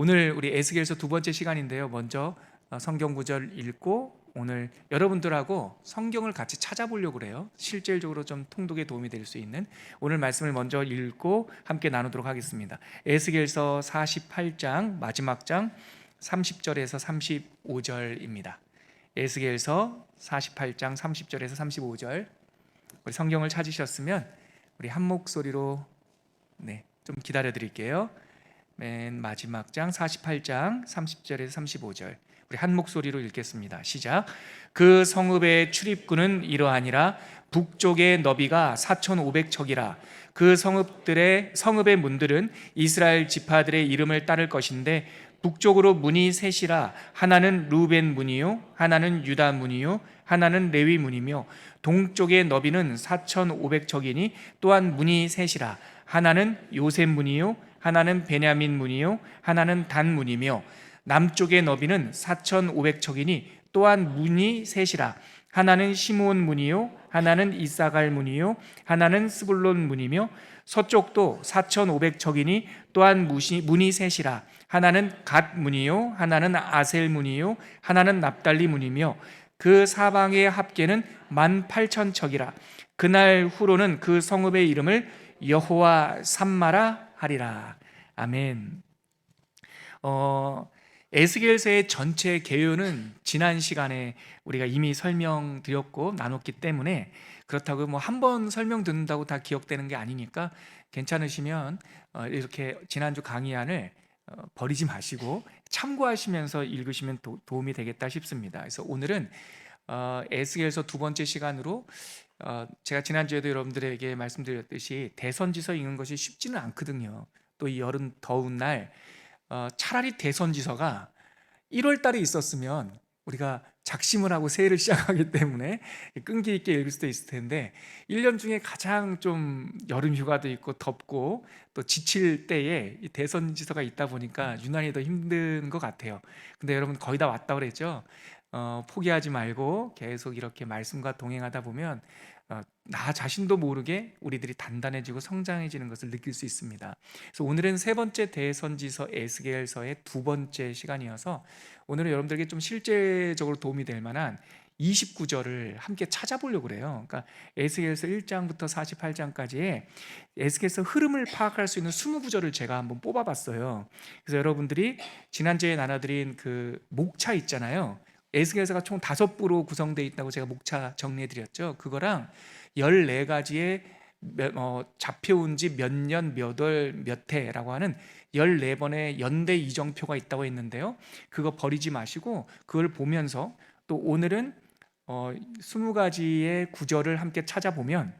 오늘 우리 에스겔서 두 번째 시간인데요. 먼저 성경 구절 읽고 오늘 여러분들하고 성경을 같이 찾아보려고 그래요. 실질적으로 좀 통독에 도움이 될 수 있는 오늘 말씀을 먼저 읽고 함께 나누도록 하겠습니다. 에스겔서 48장 마지막 장 30절에서 35절입니다. 에스겔서 48장 30절에서 35절. 우리 성경을 찾으셨으면 우리 한 목소리로 좀 기다려 드릴게요. 맨 마지막 장 48장 30절에서 35절 우리 한 목소리로 읽겠습니다. 시작. 그 성읍의 출입구는 이러하니라. 북쪽의 너비가 4,500척이라. 그 성읍의 문들은 이스라엘 지파들의 이름을 따를 것인데 북쪽으로 문이 셋이라. 하나는 루벤 문이요, 하나는 유다 문이요, 하나는 레위 문이며 동쪽의 너비는 4,500척이니 또한 문이 셋이라. 하나는 요셉 문이요, 하나는 베냐민 문이요, 하나는 단 문이며 남쪽의 너비는 4,500척이니 또한 문이 셋이라. 하나는 시므온 문이요, 하나는 이사갈 문이요, 하나는 스불론 문이며 서쪽도 4,500척이니 또한 문이 셋이라. 하나는 갓 문이요, 하나는 아셀 문이요, 하나는 납달리 문이며 그 사방의 합계는 18,000척이라. 그날 후로는 그 성읍의 이름을 여호와 삼마라 하리라. 아멘. 에스겔서의 전체 개요는 지난 시간에 우리가 이미 설명드렸고 나눴기 때문에 그렇다고 뭐 한 번 설명 듣는다고 다 기억되는 게 아니니까 괜찮으시면 이렇게 지난주 강의안을 버리지 마시고 참고하시면서 읽으시면 도움이 되겠다 싶습니다. 그래서 오늘은 에스겔서 두 번째 시간으로 제가 지난주에도 여러분들에게 말씀드렸듯이 대선지서 읽는 것이 쉽지는 않거든요. 또 이 여름 더운 날 차라리 대선지서가 1월 달에 있었으면 우리가 작심을 하고 새해를 시작하기 때문에 끈기 있게 읽을 수도 있을 텐데 1년 중에 가장 좀 여름 휴가도 있고 덥고 또 지칠 때에 이 대선지서가 있다 보니까 유난히 더 힘든 것 같아요. 근데 여러분 거의 다 왔다고 그랬죠? 포기하지 말고 계속 이렇게 말씀과 동행하다 보면 나 자신도 모르게 우리들이 단단해지고 성장해지는 것을 느낄 수 있습니다. 그래서 오늘은 세 번째 대선지서 에스겔서의 두 번째 시간이어서 오늘은 여러분들에게 좀 실제적으로 도움이 될 만한 29절을 함께 찾아보려고 그래요. 그러니까 에스겔서 1장부터 48장까지의 에스겔서 흐름을 파악할 수 있는 20구절을 제가 한번 뽑아봤어요. 그래서 여러분들이 지난주에 나눠드린 그 목차 있잖아요. 에스겔서가 총 5부로 구성되어 있다고 제가 목차 정리해드렸죠. 그거랑 14가지의 잡혀온 지 몇 년, 몇 월, 몇 해라고 하는 14번의 연대 이정표가 있다고 했는데요. 그거 버리지 마시고 그걸 보면서 또 오늘은 20가지의 구절을 함께 찾아보면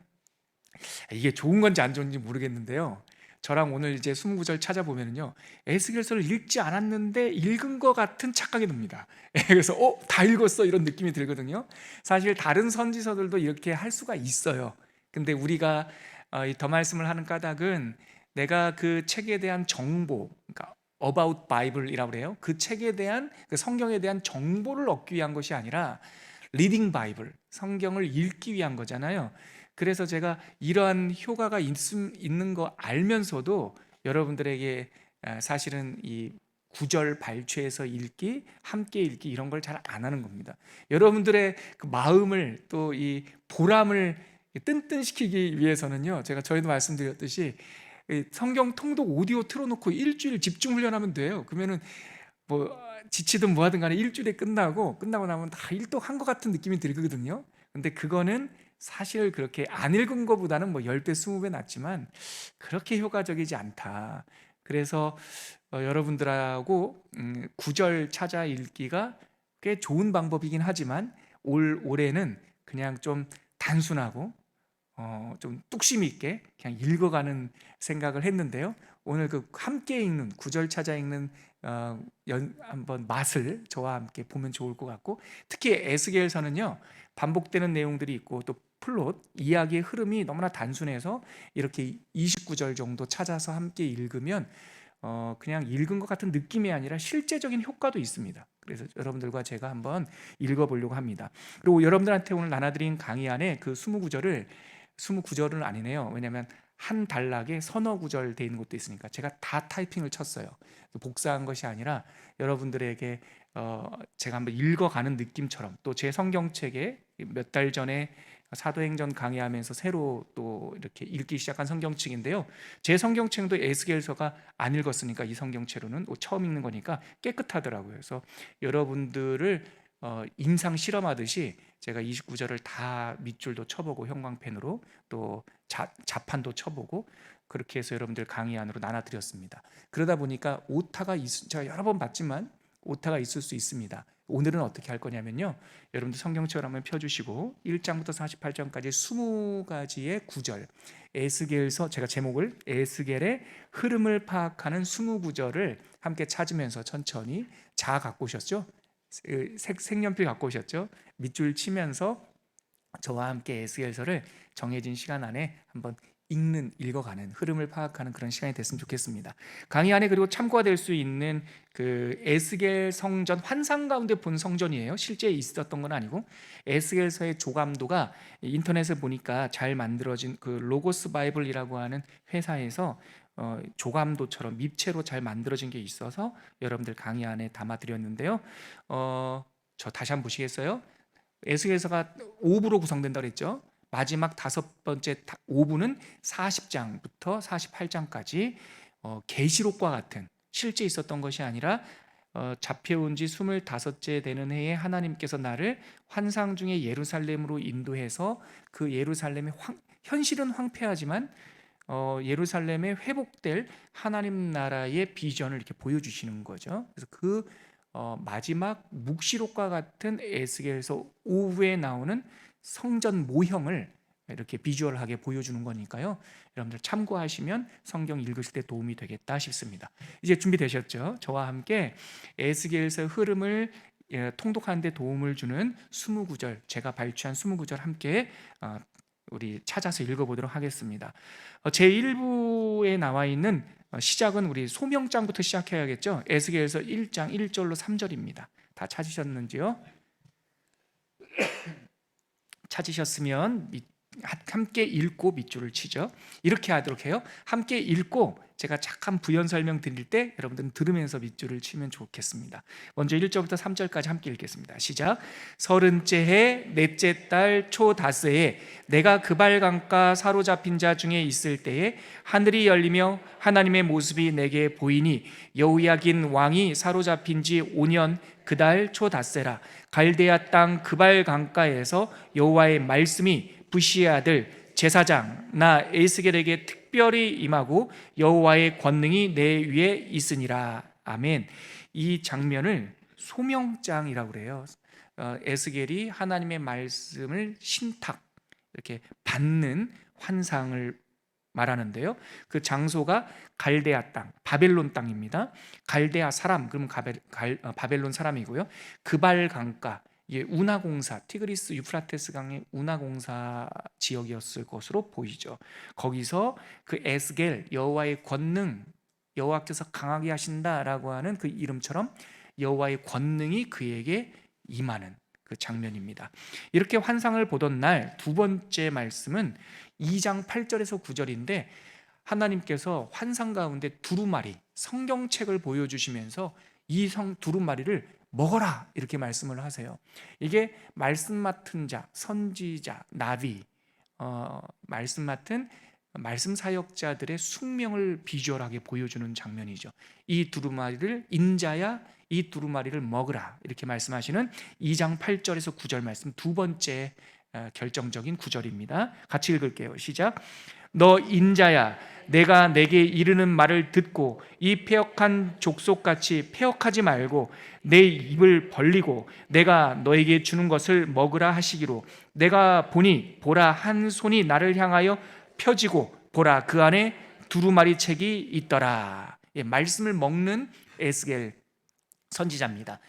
이게 좋은 건지 안 좋은지 모르겠는데요. 저랑 오늘 이제 20구절 찾아보면요, 에스겔서를 읽지 않았는데 읽은 것 같은 착각이 듭니다. 그래서 다 읽었어 이런 느낌이 들거든요. 사실 다른 선지서들도 이렇게 할 수가 있어요. 근데 우리가 더 말씀을 하는 까닭은 내가 그 책에 대한 정보, 그러니까 About Bible이라고 그래요. 그 책에 대한, 그 성경에 대한 정보를 얻기 위한 것이 아니라 Reading Bible, 성경을 읽기 위한 거잖아요. 그래서 제가 이러한 효과가 있는 거 알면서도 여러분들에게 사실은 이 구절 발췌해서 읽기, 함께 읽기 이런 걸 잘 안 하는 겁니다. 여러분들의 그 마음을 또 이 보람을 뜬뜬시키기 위해서는요, 제가 저희도 말씀드렸듯이 성경 통독 오디오 틀어놓고 일주일 집중 훈련하면 돼요. 그러면은 뭐 지치든 뭐하든 간에 일주일에 끝나고 나면 다 일독한 것 같은 느낌이 들거든요. 근데 그거는 사실 그렇게 안 읽은 것보다는 뭐 10배, 20배 낫지만 그렇게 효과적이지 않다. 그래서 여러분들하고 구절 찾아 읽기가 꽤 좋은 방법이긴 하지만 올해는 그냥 좀 단순하고 좀 뚝심 있게 그냥 읽어가는 생각을 했는데요. 오늘 그 함께 읽는 구절 찾아 읽는 한번 맛을 저와 함께 보면 좋을 것 같고, 특히 에스겔서는요 반복되는 내용들이 있고 또 플롯, 이야기의 흐름이 너무나 단순해서 이렇게 29절 정도 찾아서 함께 읽으면 그냥 읽은 것 같은 느낌이 아니라 실제적인 효과도 있습니다. 그래서 여러분들과 제가 한번 읽어보려고 합니다. 그리고 여러분들한테 오늘 나눠드린 강의 안에 그 29절은 아니네요. 왜냐하면 한 단락에 서너 구절 돼 있는 것도 있으니까 제가 다 타이핑을 쳤어요. 복사한 것이 아니라 여러분들에게 제가 한번 읽어가는 느낌처럼, 또 제 성경책에 몇 달 전에 사도행전 강의하면서 새로 또 이렇게 읽기 시작한 성경책인데요. 제 성경책도 에스겔서가 안 읽었으니까 이 성경책으로는 처음 읽는 거니까 깨끗하더라고요. 그래서 여러분들을 임상 실험하듯이 제가 29절을 다 밑줄도 쳐보고 형광펜으로 또 자판도 쳐보고 그렇게 해서 여러분들 강의 안으로 나눠드렸습니다. 그러다 보니까 오타가 제가 여러 번 봤지만 오타가 있을 수 있습니다. 오늘은 어떻게 할 거냐면요, 여러분들 성경책을 한번 펴주시고 1장부터 48장까지 20가지의 구절, 에스겔서, 제가 제목을 에스겔의 흐름을 파악하는 20구절을 함께 찾으면서 천천히 갖고 오셨죠? 색연필 갖고 오셨죠? 밑줄 치면서 저와 함께 에스겔서를 정해진 시간 안에 한번 읽어가는, 흐름을 파악하는 그런 시간이 됐으면 좋겠습니다. 강의 안에 그리고 참고가 될 수 있는 그 에스겔 성전, 환상 가운데 본 성전이에요. 실제 있었던 건 아니고 에스겔서의 조감도가 인터넷에 보니까 잘 만들어진 그 로고스 바이블이라고 하는 회사에서 조감도처럼 입체로 잘 만들어진 게 있어서 여러분들 강의 안에 담아드렸는데요. 저 다시 한번 보시겠어요? 에스겔서가 5부로 구성된다고 그랬죠. 마지막 5번째 5부는 40장부터 48장까지 계시록과 같은, 실제 있었던 것이 아니라 잡혀온 지 25째 되는 해에 하나님께서 나를 환상 중에 예루살렘으로 인도해서 그 예루살렘의 현실은 황폐하지만 예루살렘에 회복될 하나님 나라의 비전을 이렇게 보여주시는 거죠. 그래서 그 마지막 묵시록과 같은 에스겔서 오후에 나오는 성전 모형을 이렇게 비주얼하게 보여주는 거니까요. 여러분들 참고하시면 성경 읽으실 때 도움이 되겠다 싶습니다. 이제 준비되셨죠? 저와 함께 에스겔서 흐름을 통독하는 데 도움을 주는 20구절, 제가 발췌한 20구절 함께 우리 찾아서 읽어보도록 하겠습니다. 제1부에 나와 있는 시작은 우리 소명장부터 시작해야겠죠. 에스겔서 1장 1절로 3절입니다. 다 찾으셨는지요? 찾으셨으면 함께 읽고 밑줄을 치죠. 이렇게 하도록 해요. 함께 읽고 제가 잠깐 부연 설명 드릴 때 여러분들은 들으면서 밑줄을 치면 좋겠습니다. 먼저 1절부터 3절까지 함께 읽겠습니다. 시작. 30째 해 넷째 달 초다스에 내가 그발 강가 사로잡힌 자 중에 있을 때에 하늘이 열리며 하나님의 모습이 내게 보이니 여호야긴 왕이 사로잡힌 지 5년 그달 초다스라 갈대아 땅 그발 강가에서 여호와의 말씀이 부시의 아들 제사장 나 에스겔에게 특별히 임하고 여호와의 권능이 내 위에 있으니라. 아멘. 이 장면을 소명장이라고 그래요. 에스겔이 하나님의 말씀을 신탁 이렇게 받는 환상을 말하는데요. 그 장소가 갈대아 땅, 바벨론 땅입니다. 갈대아 사람, 그러면 바벨론 사람이고요. 그발 강가, 운하공사, 티그리스 유프라테스 강의 운하공사 지역이었을 것으로 보이죠. 거기서 그 에스겔, 여호와의 권능, 여호와께서 강하게 하신다라고 하는 그 이름처럼 여호와의 권능이 그에게 임하는 그 장면입니다. 이렇게 환상을 보던 날 두 번째 말씀은 2장 8절에서 9절인데 하나님께서 환상 가운데 두루마리, 성경책을 보여주시면서 이 두루마리를 먹어라 이렇게 말씀을 하세요. 이게 말씀 맡은 자, 선지자, 나비, 말씀 맡은 말씀 사역자들의 숙명을 비주얼하게 보여주는 장면이죠. 이 두루마리를 인자야 이 두루마리를 먹으라 이렇게 말씀하시는 2장 8절에서 9절 말씀, 두 번째 결정적인 구절입니다. 같이 읽을게요. 시작. 너 인자야 내가 내게 이르는 말을 듣고 이 패역한 족속같이 패역하지 말고 내 입을 벌리고 내가 너에게 주는 것을 먹으라 하시기로 내가 보니 보라 한 손이 나를 향하여 펴지고 보라 그 안에 두루마리 책이 있더라. 말씀을 먹는 에스겔 선지자입니다.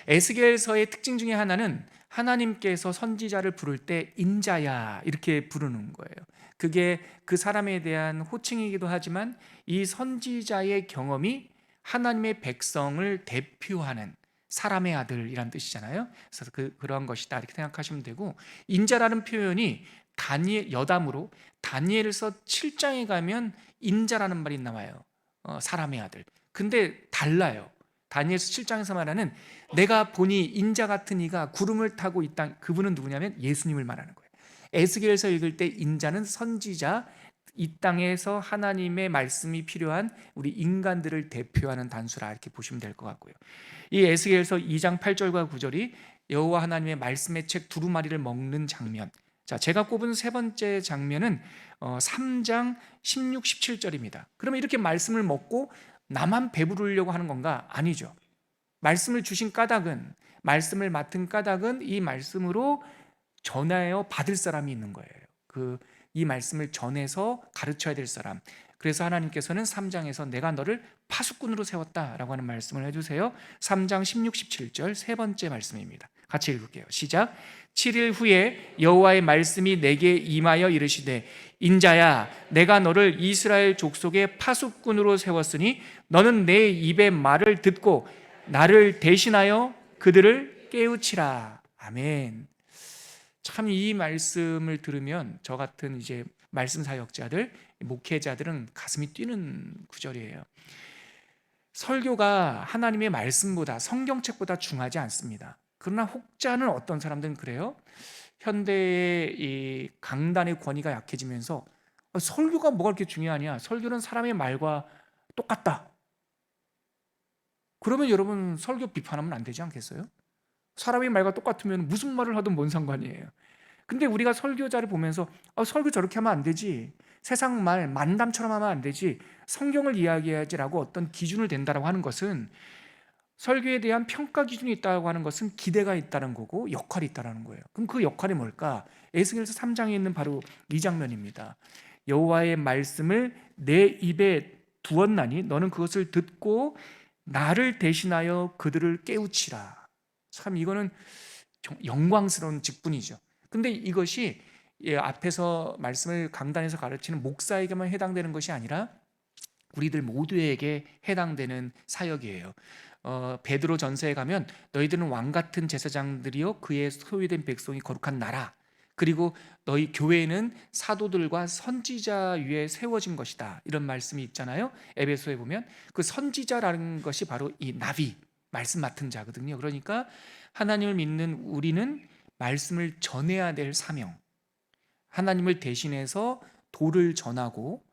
에스겔서의 특징 중에 하나는 하나님께서 선지자를 부를 때 인자야 이렇게 부르는 거예요. 그게 그 사람에 대한 호칭이기도 하지만 이 선지자의 경험이 하나님의 백성을 대표하는 사람의 아들이란 뜻이잖아요. 그래서 그런 것이다 이렇게 생각하시면 되고, 인자라는 표현이 여담으로 다니엘서 7장에 가면 인자라는 말이 나와요. 사람의 아들. 근데 달라요. 다니엘서 7장에서 말하는 내가 보니 인자 같은 이가 구름을 타고 있다. 그분은 누구냐면 예수님을 말하는 거예요. 에스겔서 읽을 때 인자는 선지자, 이 땅에서 하나님의 말씀이 필요한 우리 인간들을 대표하는 단수라 이렇게 보시면 될 것 같고요. 이 에스겔서 2장 8절과 9절이 여호와 하나님의 말씀의 책 두루마리를 먹는 장면. 자, 제가 꼽은 세 번째 장면은 3장 16, 17절입니다. 그러면 이렇게 말씀을 먹고 나만 배부르려고 하는 건가? 아니죠. 말씀을 주신 까닭은, 말씀을 맡은 까닭은 이 말씀으로 전하여 받을 사람이 있는 거예요. 이 말씀을 전해서 가르쳐야 될 사람. 그래서 하나님께서는 3장에서 내가 너를 파수꾼으로 세웠다라고 하는 말씀을 해주세요. 3장 16, 17절 세 번째 말씀입니다. 같이 읽을게요. 시작. 7일 후에 여호와의 말씀이 내게 임하여 이르시되 인자야 내가 너를 이스라엘 족속의 파수꾼으로 세웠으니 너는 내 입의 말을 듣고 나를 대신하여 그들을 깨우치라. 아멘. 참 이 말씀을 들으면 저 같은 이제 말씀 사역자들, 목회자들은 가슴이 뛰는 구절이에요. 설교가 하나님의 말씀보다, 성경책보다 중하지 않습니다. 그러나 혹자는 어떤 사람들은 그래요. 현대의 이 강단의 권위가 약해지면서 설교가 뭐가 그렇게 중요하냐? 설교는 사람의 말과 똑같다. 그러면 여러분 설교 비판하면 안 되지 않겠어요? 사람의 말과 똑같으면 무슨 말을 하든 뭔 상관이에요. 근데 우리가 설교자를 보면서 설교 저렇게 하면 안 되지, 세상 말 만담처럼 하면 안 되지, 성경을 이야기해야지라고 어떤 기준을 댄다라고 하는 것은, 설교에 대한 평가 기준이 있다고 하는 것은 기대가 있다는 거고 역할이 있다는 거예요. 그럼 그 역할이 뭘까? 에스겔서 3장에 있는 바로 이 장면입니다. 여호와의 말씀을 내 입에 두었나니 너는 그것을 듣고 나를 대신하여 그들을 깨우치라. 참 이거는 영광스러운 직분이죠. 근데 이것이 앞에서 말씀을 강단에서 가르치는 목사에게만 해당되는 것이 아니라 우리들 모두에게 해당되는 사역이에요. 베드로 전서에 가면 너희들은 왕 같은 제사장들이요 그의 소유된 백성이 거룩한 나라, 그리고 너희 교회는 사도들과 선지자 위에 세워진 것이다, 이런 말씀이 있잖아요. 에베소에 보면 그 선지자라는 것이 바로 이 나비, 말씀 맡은 자거든요. 그러니까 하나님을 믿는 우리는 말씀을 전해야 될 사명, 하나님을 대신해서 도를 전하고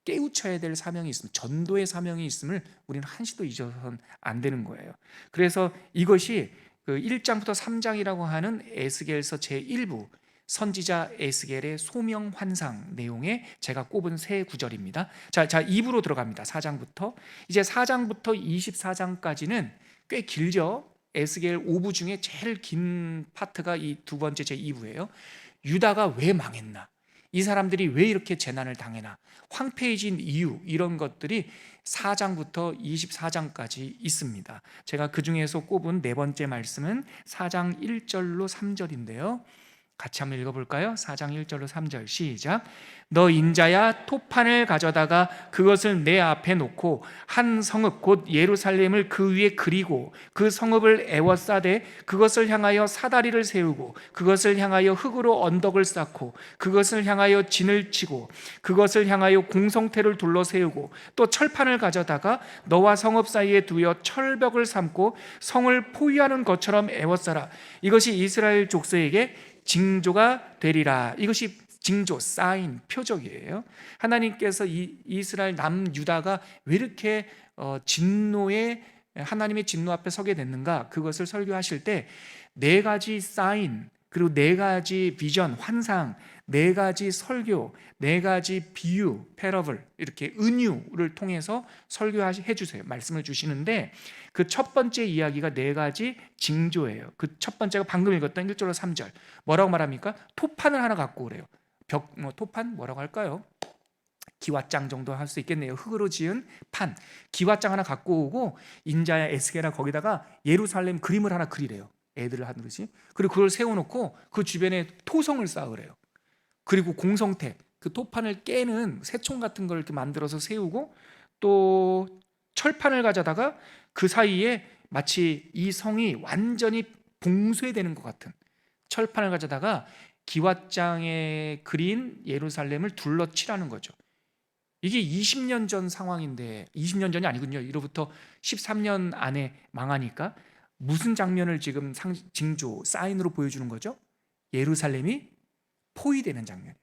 깨우쳐야 될 사명이 있으면, 전도의 사명이 있음을 우리는 한시도 잊어서는 안 되는 거예요. 그래서 이것이 그 1장부터 3장이라고 하는 에스겔서 제1부 선지자 에스겔의 소명 환상 내용에 제가 꼽은 세 구절입니다. 자 2부로 들어갑니다. 4장부터 이제 4장부터 24장까지는 꽤 길죠. 에스겔 5부 중에 제일 긴 파트가 이 두 번째 제2부예요. 유다가 왜 망했나, 이 사람들이 왜 이렇게 재난을 당했나, 황폐해진 이유, 이런 것들이 4장부터 24장까지 있습니다. 제가 그 중에서 꼽은 네 번째 말씀은 4장 1절로 3절인데요. 같이 한번 읽어볼까요? 4장 1절로 3절 시작. 너 인자야 토판을 가져다가 그것을 내 앞에 놓고 한 성읍 곧 예루살렘을 그 위에 그리고 그 성읍을 에워싸되 그것을 향하여 사다리를 세우고 그것을 향하여 흙으로 언덕을 쌓고 그것을 향하여 진을 치고 그것을 향하여 공성태를 둘러 세우고 또 철판을 가져다가 너와 성읍 사이에 두어 철벽을 삼고 성을 포위하는 것처럼 에워싸라. 이것이 이스라엘 족속에게 징조가 되리라. 이것이 징조, 사인, 표적이에요. 하나님께서 이스라엘 남유다가 왜 이렇게 하나님의 진노 앞에 서게 됐는가, 그것을 설교하실 때 네 가지 사인, 그리고 네 가지 비전, 환상, 네 가지 설교, 네 가지 비유, 패러블, 이렇게 은유를 통해서 설교해 주세요. 말씀을 주시는데 그 첫 번째 이야기가 네 가지 징조예요. 그 첫 번째가 방금 읽었던 1절로 3절. 뭐라고 말합니까? 토판을 하나 갖고 오래요. 토판 뭐라고 할까요? 기왓장 정도 할 수 있겠네요. 흙으로 지은 판, 기왓장 하나 갖고 오고 인자야 에스겔아 거기다가 예루살렘 그림을 하나 그리래요. 애들을 하듯이. 그리고 그걸 세워놓고 그 주변에 토성을 쌓으래요. 그리고 공성태, 그 토판을 깨는 새총 같은 걸 이렇게 만들어서 세우고 또 철판을 가져다가 그 사이에 마치 이 성이 완전히 봉쇄되는 것 같은 철판을 가져다가 기왓장에 그린 예루살렘을 둘러치라는 거죠. 이게 20년 전 상황인데, 20년 전이 아니군요. 이로부터 13년 안에 망하니까 무슨 장면을 지금 징조, 사인으로 보여주는 거죠? 예루살렘이 포위되는 장면.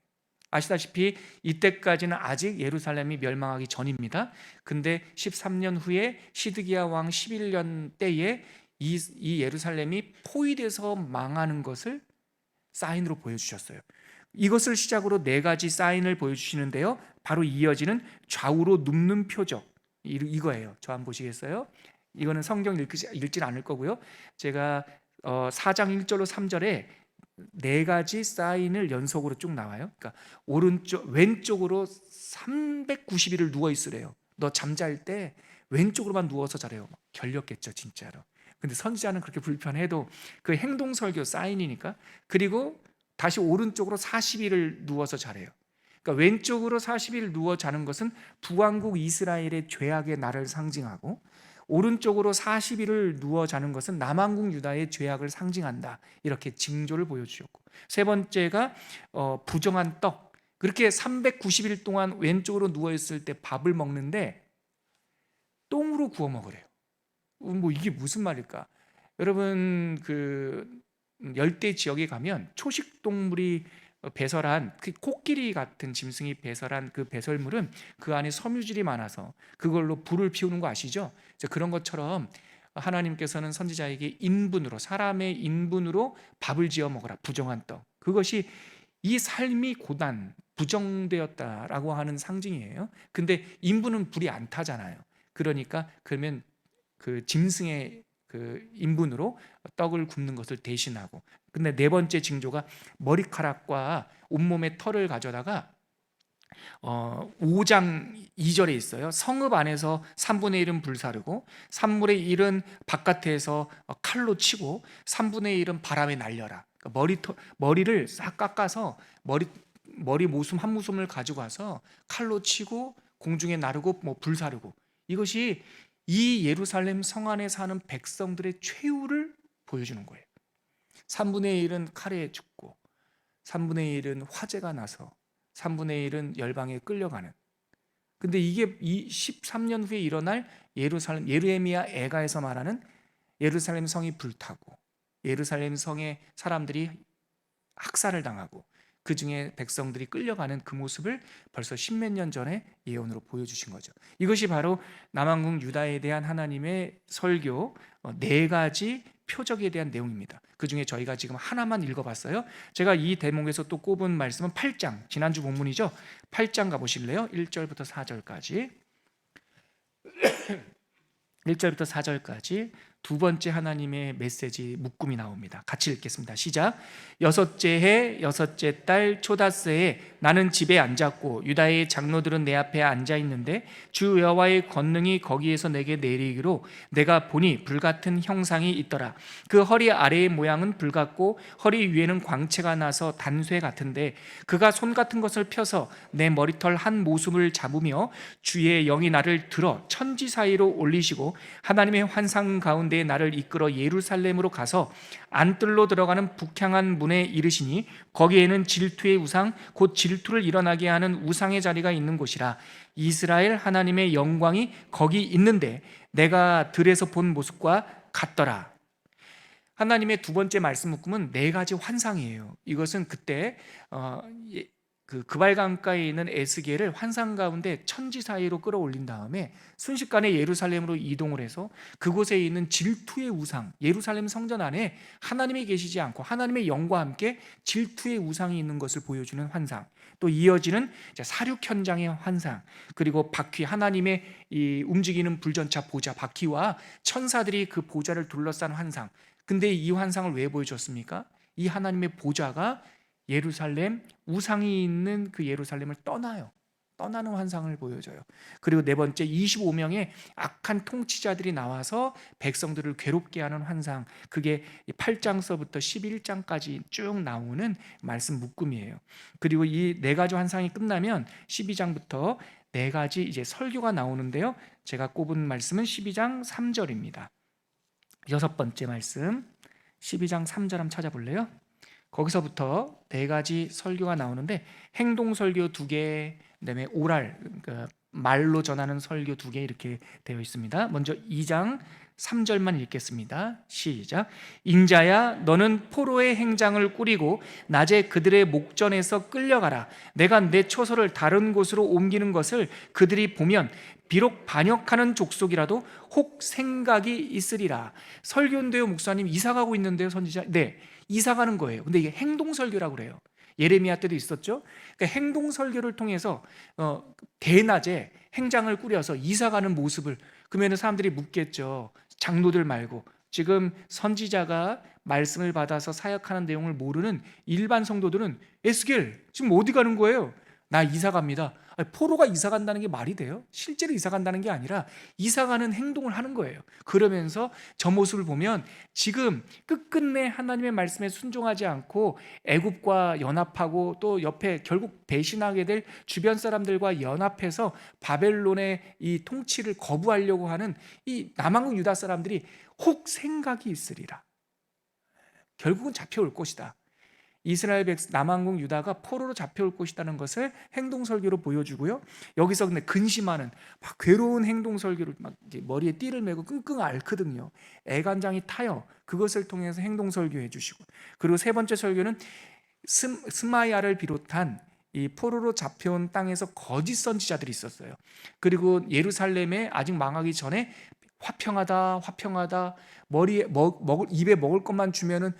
아시다시피 이때까지는 아직 예루살렘이 멸망하기 전입니다. 근데 13년 후에 시드기야 왕 11년 때에 이 예루살렘이 포위돼서 망하는 것을 사인으로 보여주셨어요. 이것을 시작으로 4가지 사인을 보여주시는데요, 바로 이어지는 좌우로 눕는 표적, 이거예요. 저 한번 보시겠어요? 이거는 성경 읽진 않을 거고요. 제가 4장 1절로 3절에 4가지 사인을 연속으로 쭉 나와요. 그러니까 왼쪽으로 390일을 누워 있으래요. 너 잠잘 때 왼쪽으로만 누워서 자래요. 결렸겠죠, 진짜로. 근데 선지자는 그렇게 불편해도 그 행동 설교 사인이니까. 그리고 다시 오른쪽으로 40일을 누워서 자래요. 그러니까 왼쪽으로 40일 누워 자는 것은 부왕국 이스라엘의 죄악의 날을 상징하고, 오른쪽으로 40일을 누워 자는 것은 남왕국 유다의 죄악을 상징한다. 이렇게 징조를 보여주셨고, 세 번째가 부정한 떡. 그렇게 390일 동안 왼쪽으로 누워 있을 때 밥을 먹는데 똥으로 구워 먹으래요. 뭐 이게 무슨 말일까? 여러분, 그 열대 지역에 가면 초식 동물이 배설한, 그 코끼리 같은 짐승이 배설한 그 배설물은 그 안에 섬유질이 많아서 그걸로 불을 피우는 거 아시죠? 그런 것처럼 하나님께서는 선지자에게 인분으로, 사람의 인분으로 밥을 지어 먹어라, 부정한 떡. 그것이 이 삶이 고단, 부정되었다라고 하는 상징이에요. 근데 인분은 불이 안 타잖아요. 그러니까 그러면 그 짐승의 그 인분으로 떡을 굽는 것을 대신하고. 근데 4번째 징조가 머리카락과 온몸의 털을 가져다가 5장 2절에 있어요. 성읍 안에서 3분의 1은 불사르고 3분의 1은 바깥에서 칼로 치고 3분의 1은 바람에 날려라. 그러니까 머리를 싹 깎아서 머리 모숨 한 모숨을 가지고 와서 칼로 치고 공중에 나르고 뭐 불사르고, 이것이 이 예루살렘 성 안에 사는 백성들의 최후를 보여주는 거예요. 3분의 1은 칼에 죽고 3분의 1은 화재가 나서 3분의 1은 열방에 끌려가는. 근데 이게 이 13년 후에 일어날 예루살렘, 예레미야 애가에서 말하는 예루살렘 성이 불타고 예루살렘 성의 사람들이 학살을 당하고 그 중에 백성들이 끌려가는 그 모습을 벌써 10몇 년 전에 예언으로 보여주신 거죠. 이것이 바로 남왕국 유다에 대한 하나님의 설교 4가지 표적에 대한 내용입니다. 그 중에 저희가 지금 하나만 읽어봤어요. 제가 이 대목에서 또 꼽은 말씀은 8장, 지난주 본문이죠. 8장 가보실래요? 1절부터 4절까지. 1절부터 4절까지 두 번째 하나님의 메시지 묶음이 나옵니다. 같이 읽겠습니다. 시작. 6째 해 6째 달 초다스에 나는 집에 앉았고 유다의 장로들은 내 앞에 앉아 있는데 주 여호와의 권능이 거기에서 내게 내리기로 내가 보니 불같은 형상이 있더라. 그 허리 아래의 모양은 불같고 허리 위에는 광채가 나서 단쇠 같은데 그가 손 같은 것을 펴서 내 머리털 한 모습을 잡으며 주의 영이 나를 들어 천지 사이로 올리시고 하나님의 환상 가운데 나를 이끌어 예루살렘으로 가서 안뜰로 들어가는 북향한 문에 이르시니 거기에는 질투의 우상 곧 질투를 일어나게 하는 우상의 자리가 있는 곳이라. 이스라엘 하나님의 영광이 거기 있는데 내가 들에서 본 모습과 같더라. 하나님의 두 번째 말씀 묶음은 4가지 환상이에요. 이것은 그때 그 그발강가에 있는 에스겔을 환상 가운데 천지 사이로 끌어올린 다음에 순식간에 예루살렘으로 이동을 해서 그곳에 있는 질투의 우상, 예루살렘 성전 안에 하나님이 계시지 않고 하나님의 영과 함께 질투의 우상이 있는 것을 보여주는 환상, 또 이어지는 사륙 현장의 환상, 그리고 바퀴, 하나님의 이 움직이는 불전차 보좌 바퀴와 천사들이 그 보좌를 둘러싼 환상. 근데 이 환상을 왜 보여줬습니까? 이 하나님의 보좌가 예루살렘, 우상이 있는 그 예루살렘을 떠나는 환상을 보여줘요. 그리고 4번째 25명의 악한 통치자들이 나와서 백성들을 괴롭게 하는 환상, 그게 8장서부터 11장까지 쭉 나오는 말씀 묶음이에요. 그리고 이 4가지 환상이 끝나면 12장부터 4가지 이제 설교가 나오는데요, 제가 꼽은 말씀은 12장 3절입니다. 6번째 말씀 12장 3절 한번 찾아볼래요? 거기서부터 네 가지 설교가 나오는데 행동 설교 두 개, 그다음에 오랄, 그러니까 말로 전하는 설교 두 개 이렇게 되어 있습니다. 먼저 2장 3절만 읽겠습니다. 시작. 인자야 너는 포로의 행장을 꾸리고 낮에 그들의 목전에서 끌려가라. 내가 내 처소를 다른 곳으로 옮기는 것을 그들이 보면 비록 반역하는 족속이라도 혹 생각이 있으리라. 설교인데요, 목사님 이사 가고 있는데요, 선지자. 네, 이사 가는 거예요. 근데 이게 행동 설교라고 그래요. 예레미야 때도 있었죠. 그러니까 행동 설교를 통해서 대낮에 행장을 꾸려서 이사 가는 모습을, 그러면 사람들이 묻겠죠. 장로들 말고 지금 선지자가 말씀을 받아서 사역하는 내용을 모르는 일반 성도들은 에스겔 지금 어디 가는 거예요? 나 이사 갑니다. 아니, 포로가 이사 간다는 게 말이 돼요? 실제로 이사 간다는 게 아니라 이사 가는 행동을 하는 거예요. 그러면서 저 모습을 보면 지금 끝끝내 하나님의 말씀에 순종하지 않고 애굽과 연합하고 또 옆에 결국 배신하게 될 주변 사람들과 연합해서 바벨론의 이 통치를 거부하려고 하는 이 남한국 유다 사람들이 혹 생각이 있으리라. 결국은 잡혀올 것이다. 이스라엘 남한국 유다가 포로로 잡혀올 것이라는 것을 행동 설교로 보여주고요. 여기서 근데 근심하는 막 괴로운 행동 설교를 막 머리에 띠를 메고 끙끙 앓거든요. 애간장이 타요. 그것을 통해서 행동 설교해 주시고, 그리고 세 번째 설교는 스마야를 비롯한 이 포로로 잡혀온 땅에서 거짓 선지자들이 있었어요. 그리고 예루살렘에 아직 망하기 전에 화평하다 화평하다, 머리에 입에 먹을 것만 주면은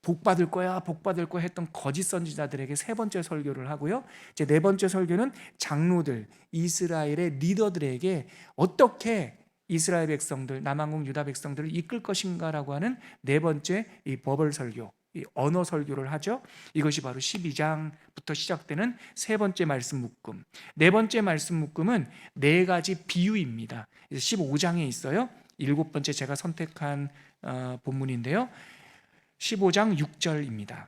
복 받을 거야 했던 거짓 선지자들에게 세 번째 설교를 하고요. 이제 네 번째 설교는 장로들, 이스라엘의 리더들에게 어떻게 이스라엘 백성들, 남한국 유다 백성들을 이끌 것인가라고 하는 네 번째 이 버벌 설교, 이 언어 설교를 하죠. 이것이 바로 12장부터 시작되는 세 번째 말씀 묶음. 네 번째 말씀 묶음은 네 가지 비유입니다. 15장에 있어요. 일곱 번째 제가 선택한 본문인데요. 15장 6절입니다.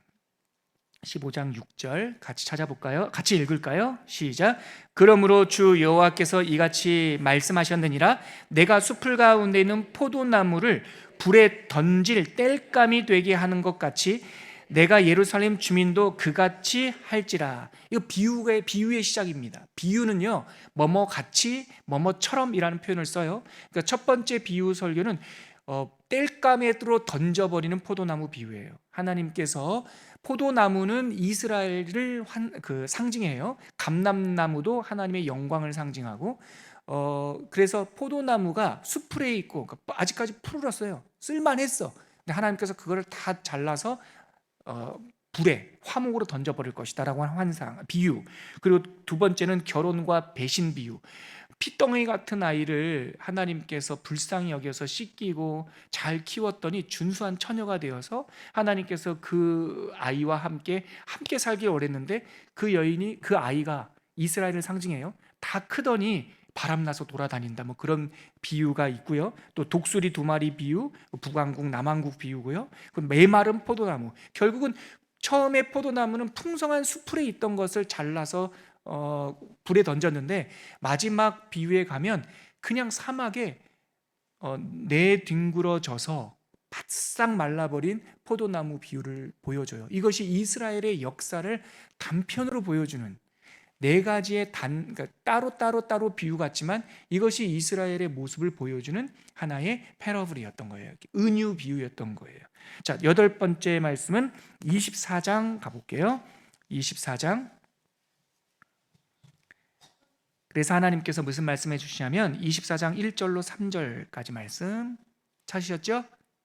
15장 6절 같이 찾아볼까요? 같이 읽을까요? 시작. 그러므로 주 여호와께서 이같이 말씀하셨느니라. 내가 숲을 가운데 있는 포도나무를 불에 던질 땔감이 되게 하는 것 같이 내가 예루살렘 주민도 그같이 할지라. 이거 비유의 시작입니다. 비유는요, 뭐뭐 같이, 뭐뭐처럼이라는 표현을 써요. 그러니까 첫 번째 비유 설교는 땔감으로 던져버리는 포도나무 비유예요. 하나님께서 포도나무는 이스라엘을 상징해요. 감람나무도 하나님의 영광을 상징하고, 그래서 포도나무가 수풀에 있고, 그러니까 아직까지 푸르렀어요. 쓸만했어. 근데 하나님께서 그거를 다 잘라서 불에, 화목으로 던져버릴 것이다라고 하는 환상, 비유. 그리고 두 번째는 결혼과 배신 비유. 피덩이 같은 아이를 하나님께서 불쌍히 여겨서 씻기고 잘 키웠더니 준수한 처녀가 되어서 하나님께서 그 아이와 함께 살기를 원했는데 그 아이가 이스라엘을 상징해요. 다 크더니 바람나서 돌아다닌다, 뭐 그런 비유가 있고요. 또 독수리 두 마리 비유, 북왕국 남왕국 비유고요. 그 메마른 포도나무, 결국은 처음에 포도나무는 풍성한 수풀에 있던 것을 잘라서 불에 던졌는데 마지막 비유에 가면 그냥 사막에 내뒹굴어져서 바싹 말라버린 포도나무 비유를 보여줘요. 이것이 이스라엘의 역사를 단편으로 보여주는 네 가지의 그러니까 따로 비유 같지만 이것이 이스라엘의 모습을 보여주는 하나의 패러블이었던 거예요. 은유 비유였던 거예요. 자, 여덟 번째 말씀은 24장 가볼게요. 24장. 그래서 하나님께서 무슨 말씀해 주시냐면 24장 1절로 3절까지 말씀 찾으셨죠?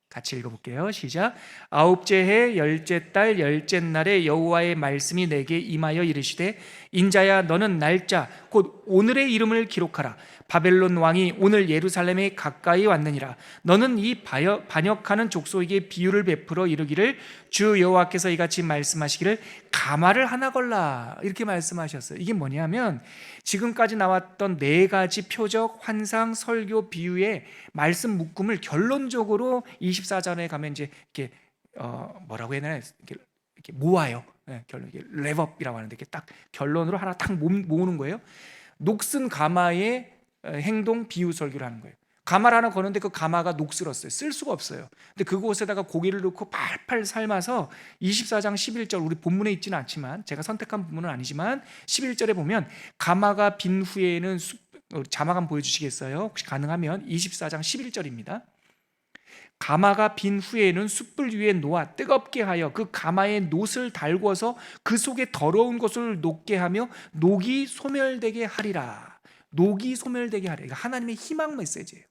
같이 읽어볼게요. 시작. 아홉째 해 열째 달 열째 날에 여호와의 말씀이 내게 임하여 이르시되 인자야 너는 날짜 곧 오늘의 이름을 기록하라. 바벨론 왕이 오늘 예루살렘에 가까이 왔느니라. 너는 이 반역하는 족속에게 비유를 베풀어 이르기를 주 여호와께서 이같이 말씀하시기를 가마를 하나 걸라, 이렇게 말씀하셨어요. 이게 뭐냐면 지금까지 나왔던 네 가지 표적, 환상, 설교, 비유의 말씀 묶음을 결론적으로 24절에 가면 이제 이렇게 뭐라고 해야 되나, 이렇게 모아요. 결론, 랩업이라고 하는데 이렇게 딱 결론으로 하나 딱 모으는 거예요. 녹슨 가마의 행동 비유 설교를 하는 거예요. 가마를 하나 거는데 그 가마가 녹슬었어요. 쓸 수가 없어요. 근데 그곳에다가 고기를 넣고 팔팔 삶아서 24장 11절, 우리 본문에 있지는 않지만, 제가 선택한 부분은 아니지만 11절에 보면 가마가 빈 후에는 자막 한번 보여주시겠어요? 혹시 가능하면 24장 11절입니다. 가마가 빈 후에는 숯불 위에 놓아 뜨겁게 하여 그 가마에 놋을 달궈서 그 속에 더러운 것을 녹게 하며 녹이 소멸되게 하리라. 녹이 소멸되게 하리라. 하나님의 희망 메시지예요.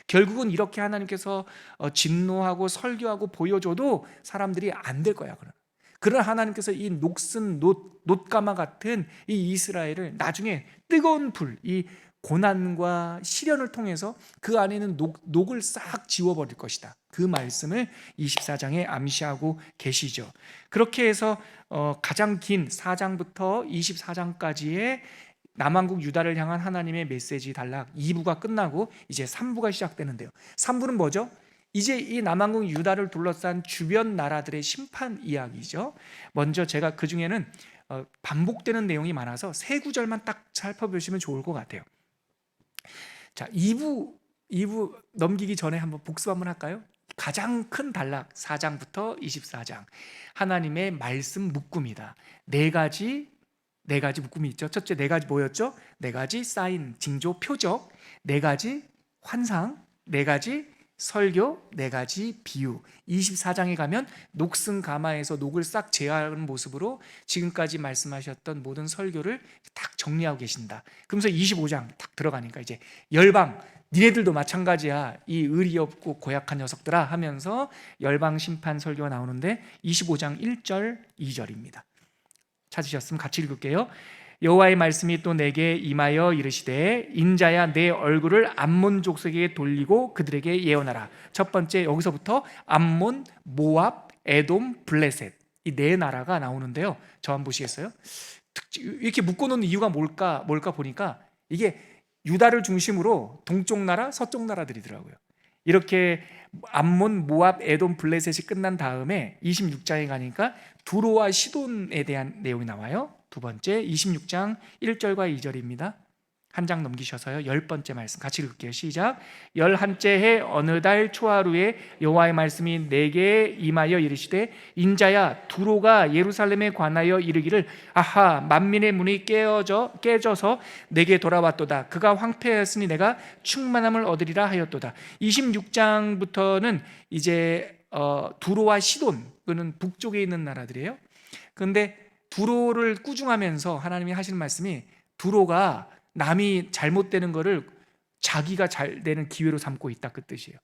결국은 이렇게 하나님께서 진노하고 설교하고 보여줘도 사람들이 안 될 거야. 그러나 하나님께서 이 녹슨 놋가마 같은 이 이스라엘을 나중에 뜨거운 불, 이 고난과 시련을 통해서 그 안에는 녹을 싹 지워버릴 것이다. 그 말씀을 24장에 암시하고 계시죠. 그렇게 해서 가장 긴 4장부터 24장까지의 남한국 유다를 향한 하나님의 메시지 단락 2부가 끝나고 이제 3부가 시작되는데요. 3부는 뭐죠? 이제 이 남한국 유다를 둘러싼 주변 나라들의 심판 이야기죠. 먼저 제가 그 중에는 반복되는 내용이 많아서 세 구절만 딱 살펴보시면 좋을 것 같아요. 자, 2부 넘기기 전에 한번 복습 한번 할까요? 가장 큰 단락 4장부터 24장 하나님의 말씀 묶음이다. 네 가지 묶음이 있죠. 첫째, 네 가지 뭐였죠? 네 가지 사인, 징조, 표적, 네 가지 환상, 네 가지 설교, 네 가지 비유. 24장에 가면 녹슨 가마에서 녹을 싹 제어하는 모습으로 지금까지 말씀하셨던 모든 설교를 딱 정리하고 계신다. 그러면서 25장 딱 들어가니까 이제 열방, 니네들도 마찬가지야, 이 의리 없고 고약한 녀석들아 하면서 열방 심판 설교가 나오는데 25장 1절 2절입니다 찾으셨으면 같이 읽을게요. 여호와의 말씀이 또 내게 임하여 이르시되 인자야 내 얼굴을 암몬 족속에게 돌리고 그들에게 예언하라. 첫 번째, 여기서부터 암몬, 모압, 에돔, 블레셋, 이 네 나라가 나오는데요. 저 한번 보시겠어요? 이렇게 묶어놓는 이유가 뭘까 보니까 이게 유다를 중심으로 동쪽 나라, 서쪽 나라들이더라고요. 이렇게 암몬, 모압, 에돔, 블레셋이 끝난 다음에 26장에 가니까 두로와 시돈에 대한 내용이 나와요. 두 번째 26장 1절과 2절입니다. 한 장 넘기셔서요. 10번째 말씀 같이 읽을게요. 시작. 11째 해 어느 달 초하루에 여호와의 말씀이 내게 임하여 이르시되 인자야 두로가 예루살렘에 관하여 이르기를 아하 만민의 문이 깨져서 내게 돌아왔도다. 그가 황폐하였으니 내가 충만함을 얻으리라 하였도다. 26장부터는 이제 두로와 시돈, 그는 북쪽에 있는 나라들이에요. 그런데 두로를 꾸중하면서 하나님이 하시는 말씀이 두로가 남이 잘못되는 거를 자기가 잘 되는 기회로 삼고 있다, 그 뜻이에요.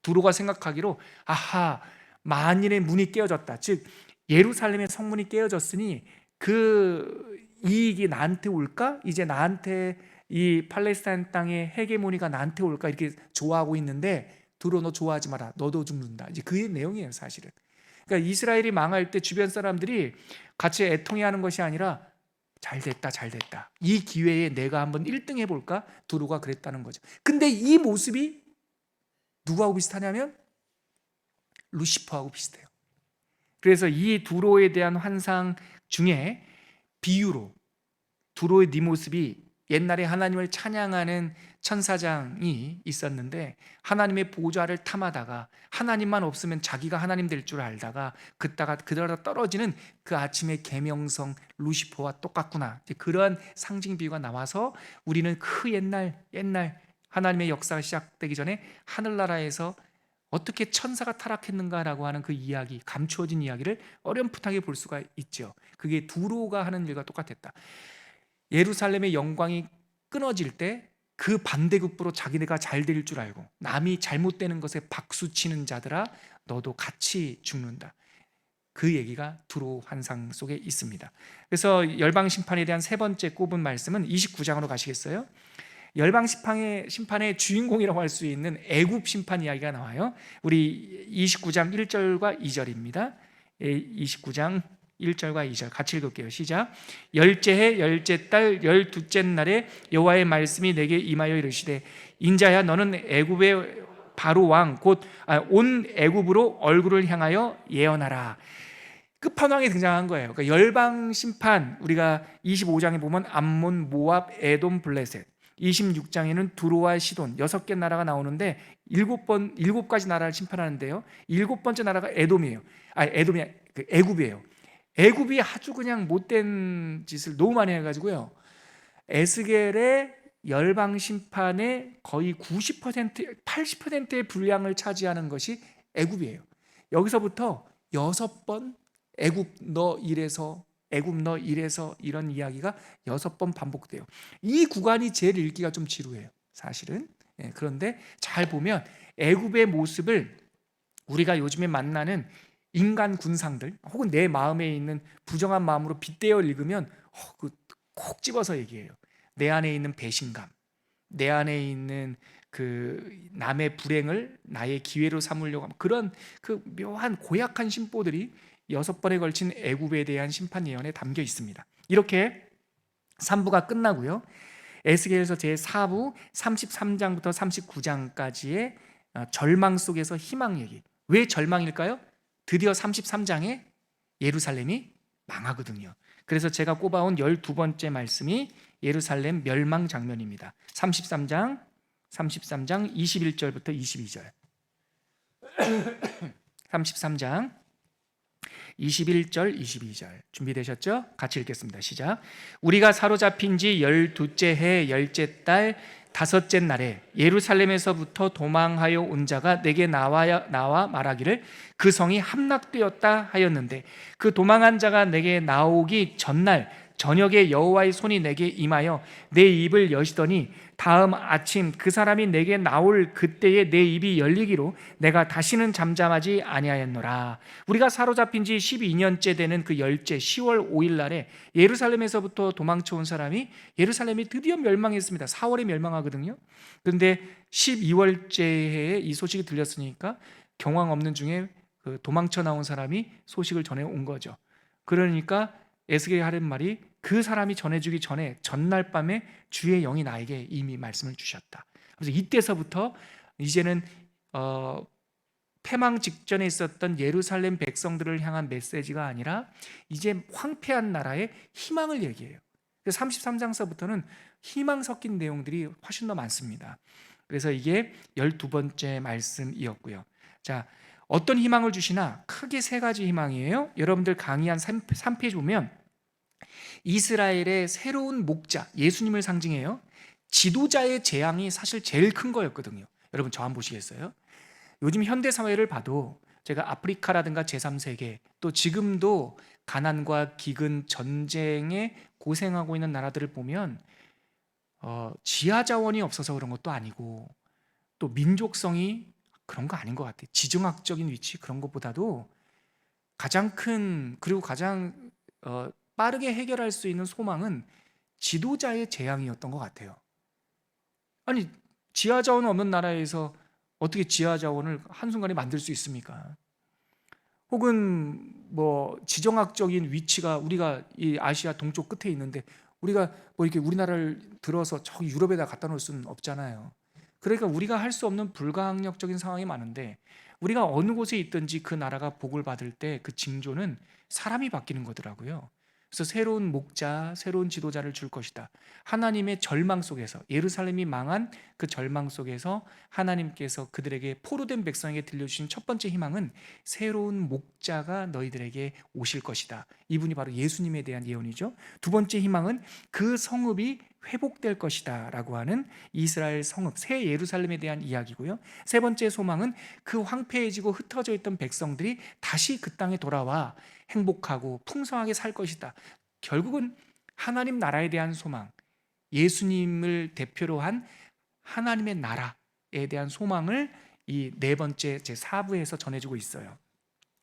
두로가 생각하기로 아하 만일의 문이 깨어졌다, 즉 예루살렘의 성문이 깨어졌으니 그 이익이 나한테 올까? 이제 나한테 이 팔레스타인 땅의 헤게모니가 나한테 올까? 이렇게 좋아하고 있는데 두로 너 좋아하지 마라, 너도 죽는다. 이제 그 내용이에요 사실은. 그러니까 이스라엘이 망할 때 주변 사람들이 같이 애통해하는 것이 아니라 잘됐다 이 기회에 내가 한번 1등 해볼까? 두로가 그랬다는 거죠. 근데 이 모습이 누구하고 비슷하냐면 루시퍼하고 비슷해요. 그래서 이 두로에 대한 환상 중에 비유로 두로의 네 모습이 옛날에 하나님을 찬양하는 천사장이 있었는데 하나님의 보좌를 탐하다가 하나님만 없으면 자기가 하나님 될 줄 알다가 그러다 떨어지는 그 아침의 계명성 루시퍼와 똑같구나. 그러한 상징 비유가 나와서 우리는 그 옛날 하나님의 역사가 시작되기 전에 하늘나라에서 어떻게 천사가 타락했는가라고 하는 그 이야기, 감추어진 이야기를 어렴풋하게 볼 수가 있죠. 그게 두로가 하는 일과 똑같았다. 예루살렘의 영광이 끊어질 때 그 반대급부로 자기네가 잘 될 줄 알고 남이 잘못되는 것에 박수치는 자들아 너도 같이 죽는다. 그 얘기가 두로 환상 속에 있습니다. 그래서 열방 심판에 대한 세 번째 꼽은 말씀은 29장으로 가시겠어요? 열방 심판의 주인공이라고 할 수 있는 애굽 심판 이야기가 나와요. 우리 29장 1절과 2절입니다. 29장 1절과 2절 같이 읽을게요. 시작. 열째 해 열째 달 12째 날에 여호와의 말씀이 내게 임하여 이르시되 인자야 너는 애굽의 바로 왕 곧 온 애굽으로 얼굴을 향하여 예언하라. 끝판왕이 등장한 거예요. 그러니까 열방 심판, 우리가 25장에 보면 암몬, 모압, 에돔, 블레셋, 26장에는 두로와 시돈 6개 나라가 나오는데 7가지 나라를 심판하는데요. 7번째 나라가 에돔이에요. 애굽이에요. 애굽이 아주 그냥 못된 짓을 너무 많이 해가지고요. 에스겔의 열방 심판의 거의 90%, 80%의 분량을 차지하는 것이 애굽이에요. 여기서부터 6번 애굽 너 이래서 이런 이야기가 6번 반복돼요. 이 구간이 제일 읽기가 좀 지루해요, 사실은. 그런데 잘 보면 애굽의 모습을 우리가 요즘에 만나는 인간 군상들 혹은 내 마음에 있는 부정한 마음으로 빗대어 읽으면 콕 집어서 얘기해요. 내 안에 있는 배신감, 내 안에 있는 그 남의 불행을 나의 기회로 삼으려고 하는 그런 그 묘한 고약한 심보들이 6번에 걸친 애굽에 대한 심판 예언에 담겨 있습니다. 이렇게 3부가 끝나고요. 에스겔에서 제4부 33장부터 39장까지의 절망 속에서 희망 얘기. 왜 절망일까요? 드디어 33장에 예루살렘이 망하거든요. 그래서 제가 꼽아온 12번째 말씀이 예루살렘 멸망 장면입니다. 33장 21절부터 22절. 33장 21절 22절 준비되셨죠? 같이 읽겠습니다. 시작. 우리가 사로잡힌 지 12째 해 10째 달 5째 날에 예루살렘에서부터 도망하여 온 자가 내게 나와 말하기를 그 성이 함락되었다 하였는데 그 도망한 자가 내게 나오기 전날 저녁에 여호와의 손이 내게 임하여 내 입을 여시더니 다음 아침 그 사람이 내게 나올 그때에 내 입이 열리기로 내가 다시는 잠잠하지 아니하였노라. 우리가 사로잡힌 지 12년째 되는 그 10째 10월 5일 날에 예루살렘에서부터 도망쳐 온 사람이 예루살렘이 드디어 멸망했습니다. 4월에 멸망하거든요. 그런데 12월째에 이 소식이 들렸으니까 경황 없는 중에 그 도망쳐 나온 사람이 소식을 전해 온 거죠. 그러니까 에스겔이 하는 말이 그 사람이 전해주기 전에 전날 밤에 주의 영이 나에게 이미 말씀을 주셨다. 그래서 이때서부터 이제는 패망 직전에 있었던 예루살렘 백성들을 향한 메시지가 아니라 이제 황폐한 나라의 희망을 얘기해요. 33장서부터는 희망 섞인 내용들이 훨씬 더 많습니다. 그래서 이게 12번째 말씀이었고요. 자, 어떤 희망을 주시나 크게 3가지 희망이에요. 여러분들 강의 한 3페이지 보면 이스라엘의 새로운 목자, 예수님을 상징해요. 지도자의 재앙이 사실 제일 큰 거였거든요. 여러분 저 한번 보시겠어요? 요즘 현대사회를 봐도 제가 아프리카라든가 제3세계 또 지금도 가난과 기근, 전쟁에 고생하고 있는 나라들을 보면 지하자원이 없어서 그런 것도 아니고 또 민족성이 그런 거 아닌 것 같아요. 지정학적인 위치 그런 것보다도 가장 큰 그리고 가장 빠르게 해결할 수 있는 소망은 지도자의 재앙이었던 것 같아요. 아니 지하자원 없는 나라에서 어떻게 지하자원을 한순간에 만들 수 있습니까? 혹은 뭐 지정학적인 위치가 우리가 이 아시아 동쪽 끝에 있는데 우리가 뭐 이렇게 우리나라를 들어서 저기 유럽에다 갖다 놓을 수는 없잖아요. 그러니까 우리가 할 수 없는 불가항력적인 상황이 많은데 우리가 어느 곳에 있든지 그 나라가 복을 받을 때 그 징조는 사람이 바뀌는 거더라고요. 그래서 새로운 목자, 새로운 지도자를 줄 것이다. 하나님의 절망 속에서 예루살렘이 망한 그 절망 속에서 하나님께서 그들에게 포로된 백성에게 들려주신 첫 번째 희망은 새로운 목자가 너희들에게 오실 것이다. 이분이 바로 예수님에 대한 예언이죠. 두 번째 희망은 그 성읍이 회복될 것이다 라고 하는 이스라엘 성읍, 새 예루살렘에 대한 이야기고요. 세 번째 소망은 그 황폐해지고 흩어져 있던 백성들이 다시 그 땅에 돌아와 행복하고 풍성하게 살 것이다. 결국은 하나님 나라에 대한 소망, 예수님을 대표로 한 하나님의 나라에 대한 소망을 이 4번째 제4부에서 전해주고 있어요.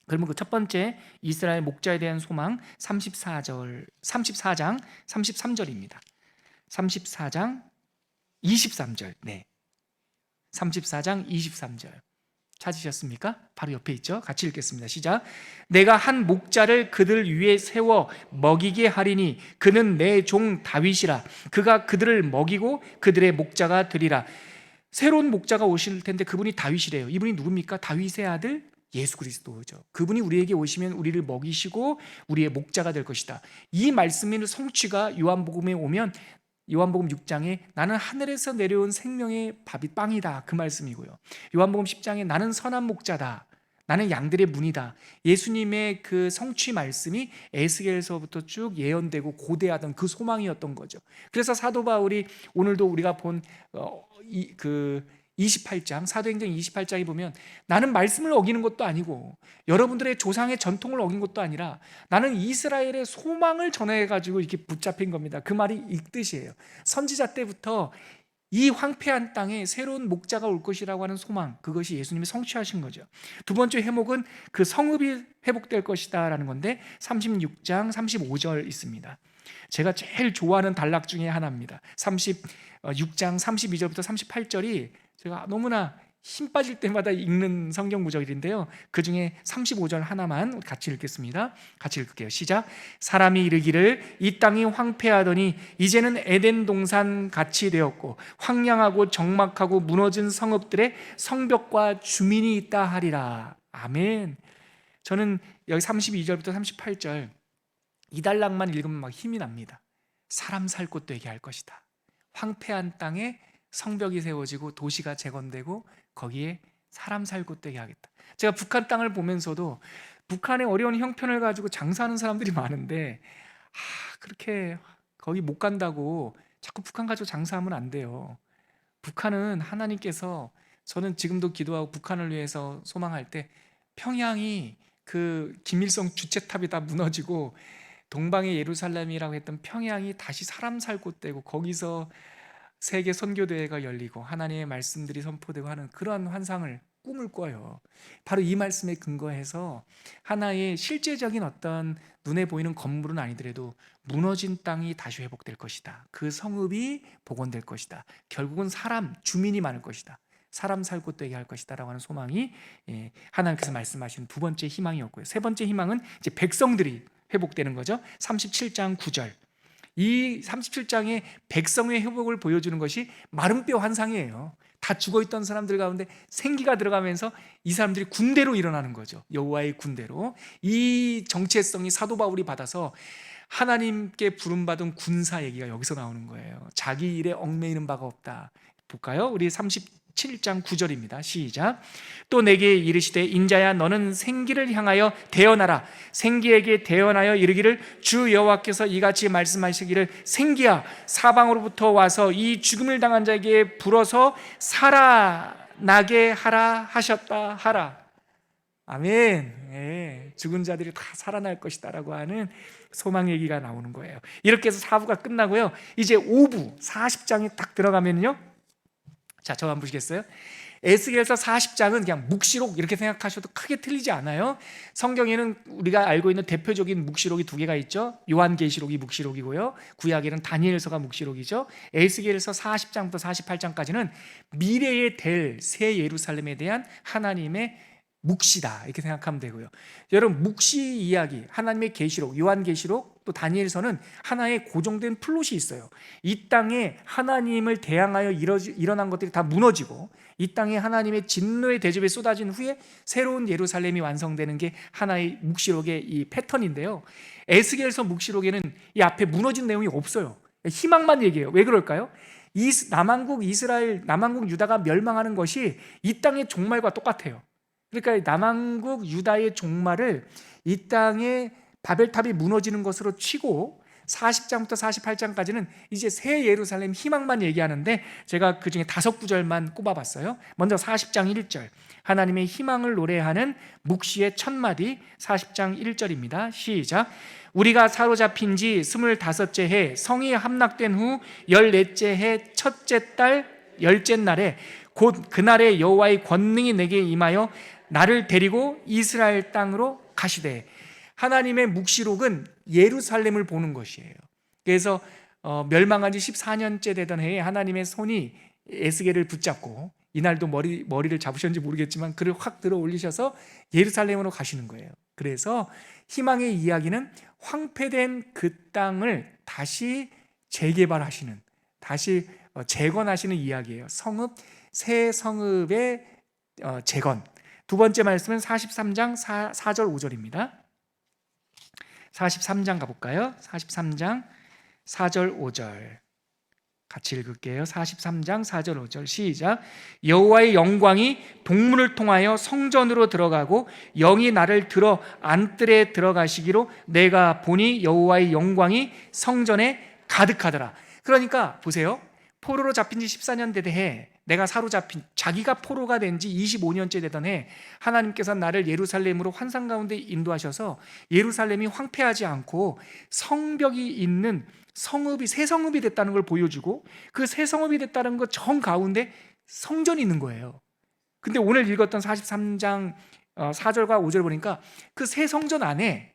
그러면 그 첫 번째 이스라엘 목자에 대한 소망 34장 33절입니다. 34장 23절. 네. 34장 23절. 찾으셨습니까? 바로 옆에 있죠? 같이 읽겠습니다. 시작. 내가 한 목자를 그들 위에 세워 먹이게 하리니 그는 내 종 다윗이라. 그가 그들을 먹이고 그들의 목자가 되리라. 새로운 목자가 오실 텐데 그분이 다윗이래요. 이분이 누굽니까? 다윗의 아들 예수 그리스도죠. 그분이 우리에게 오시면 우리를 먹이시고 우리의 목자가 될 것이다. 이 말씀의 성취가 요한복음에 오면 요한복음 6장에 나는 하늘에서 내려온 생명의 밥이 빵이다, 그 말씀이고요. 요한복음 10장에 나는 선한 목자다, 나는 양들의 문이다. 예수님의 그 성취 말씀이 에스겔서부터 쭉 예언되고 고대하던 그 소망이었던 거죠. 그래서 사도 바울이 오늘도 우리가 본 28장, 사도행전 28장에 보면 나는 말씀을 어기는 것도 아니고 여러분들의 조상의 전통을 어긴 것도 아니라 나는 이스라엘의 소망을 전해가지고 이렇게 붙잡힌 겁니다. 그 말이 이 뜻이에요. 선지자 때부터 이 황폐한 땅에 새로운 목자가 올 것이라고 하는 소망, 그것이 예수님이 성취하신 거죠. 두 번째 해목은 그 성읍이 회복될 것이다 라는 건데 36장 35절 있습니다. 제가 제일 좋아하는 단락 중에 하나입니다. 36장 32절부터 38절이 제가 너무나 힘 빠질 때마다 읽는 성경 구절인데요, 그 중에 35절 하나만 같이 읽겠습니다. 같이 읽을게요. 시작. 사람이 이르기를 이 땅이 황폐하더니 이제는 에덴 동산 같이 되었고 황량하고 적막하고 무너진 성읍들의 성벽과 주민이 있다 하리라. 아멘. 저는 여기 32절부터 38절 이 단락만 읽으면 막 힘이 납니다. 사람 살 곳 되게 할 것이다. 황폐한 땅에 성벽이 세워지고 도시가 재건되고 거기에 사람 살 곳 되게 하겠다. 제가 북한 땅을 보면서도 북한의 어려운 형편을 가지고 장사하는 사람들이 많은데 그렇게 거기 못 간다고 자꾸 북한 가지고 장사하면 안 돼요. 북한은 하나님께서, 저는 지금도 기도하고 북한을 위해서 소망할 때 평양이 그 김일성 주체탑이 다 무너지고 동방의 예루살렘이라고 했던 평양이 다시 사람 살 곳 되고 거기서 세계 선교대회가 열리고 하나님의 말씀들이 선포되고 하는 그러한 환상을 꿈을 꿔요. 바로 이 말씀에 근거해서 하나의 실제적인 어떤 눈에 보이는 건물은 아니더라도 무너진 땅이 다시 회복될 것이다. 그 성읍이 복원될 것이다. 결국은 사람, 주민이 많을 것이다. 사람 살 곳 되게 할 것이다 라고 하는 소망이 하나님께서 말씀하시는 두 번째 희망이었고요. 세 번째 희망은 이제 백성들이 회복되는 거죠. 37장 9절. 이 37장의 백성의 회복을 보여주는 것이 마른 뼈 환상이에요. 다 죽어있던 사람들 가운데 생기가 들어가면서 이 사람들이 군대로 일어나는 거죠. 여호와의 군대로. 이 정체성이 사도 바울이 받아서 하나님께 부름받은 군사 얘기가 여기서 나오는 거예요. 자기 일에 얽매이는 바가 없다. 볼까요? 우리 37장 9절입니다. 시작. 또 내게 이르시되 인자야 너는 생기를 향하여 대언하라. 생기에게 대언하여 이르기를 주 여호와께서 이같이 말씀하시기를 생기야 사방으로부터 와서 이 죽음을 당한 자에게 불어서 살아나게 하라 하셨다 하라. 아멘. 죽은 자들이 다 살아날 것이다 라고 하는 소망 얘기가 나오는 거예요. 이렇게 해서 4부가 끝나고요, 이제 5부 40장에 딱 들어가면요, 자, 저 한번 보시겠어요? 에스겔서 40장은 그냥 묵시록 이렇게 생각하셔도 크게 틀리지 않아요. 성경에는 우리가 알고 있는 대표적인 묵시록이 두 개가 있죠. 요한계시록이 묵시록이고요, 구약에는 다니엘서가 묵시록이죠. 에스겔서 40장부터 48장까지는 미래에 될 새 예루살렘에 대한 하나님의 묵시다 이렇게 생각하면 되고요. 여러분, 묵시 이야기, 하나님의 계시록, 요한계시록, 또 다니엘서는 하나의 고정된 플롯이 있어요. 이 땅에 하나님을 대항하여 일어난 것들이 다 무너지고 이 땅에 하나님의 진노의 대접이 쏟아진 후에 새로운 예루살렘이 완성되는 게 하나의 묵시록의 이 패턴인데요, 에스겔서 묵시록에는 이 앞에 무너진 내용이 없어요. 희망만 얘기해요. 왜 그럴까요? 남왕국 이스라엘, 남왕국 유다가 멸망하는 것이 이 땅의 종말과 똑같아요. 그러니까 남왕국 유다의 종말을 이 땅에 바벨탑이 무너지는 것으로 치고 40장부터 48장까지는 이제 새 예루살렘 희망만 얘기하는데 제가 그중에 5구절만 꼽아봤어요. 먼저 40장 1절, 하나님의 희망을 노래하는 묵시의 첫마디 40장 1절입니다. 시작. 우리가 사로잡힌 지 25째 해 성이 함락된 후 14째 해 첫째 달 10째 날에 곧 그날에 여호와의 권능이 내게 임하여 나를 데리고 이스라엘 땅으로 가시되. 하나님의 묵시록은 예루살렘을 보는 것이에요. 그래서 멸망한 지 14년째 되던 해에 하나님의 손이 에스겔을 붙잡고, 이날도 머리를 잡으셨는지 모르겠지만 그를 확 들어 올리셔서 예루살렘으로 가시는 거예요. 그래서 희망의 이야기는 황폐된 그 땅을 다시 재개발하시는, 다시 재건하시는 이야기예요. 새 성읍의 재건. 두 번째 말씀은 43장 4절 5절입니다. 43장 가볼까요? 43장 4절 5절. 같이 읽을게요. 43장 4절 5절 시작. 여호와의 영광이 동문을 통하여 성전으로 들어가고 영이 나를 들어 안뜰에 들어가시기로 내가 보니 여호와의 영광이 성전에 가득하더라. 그러니까 보세요. 포로로 잡힌 지 14년 되해 내가 사로잡힌, 자기가 포로가 된 지 25년째 되던 해 하나님께서 나를 예루살렘으로 환상 가운데 인도하셔서 예루살렘이 황폐하지 않고 성벽이 있는 성읍이 새 성읍이 됐다는 걸 보여주고 그 새 성읍이 됐다는 것 정 가운데 성전이 있는 거예요. 근데 오늘 읽었던 43장 4절과 5절 보니까 그 새 성전 안에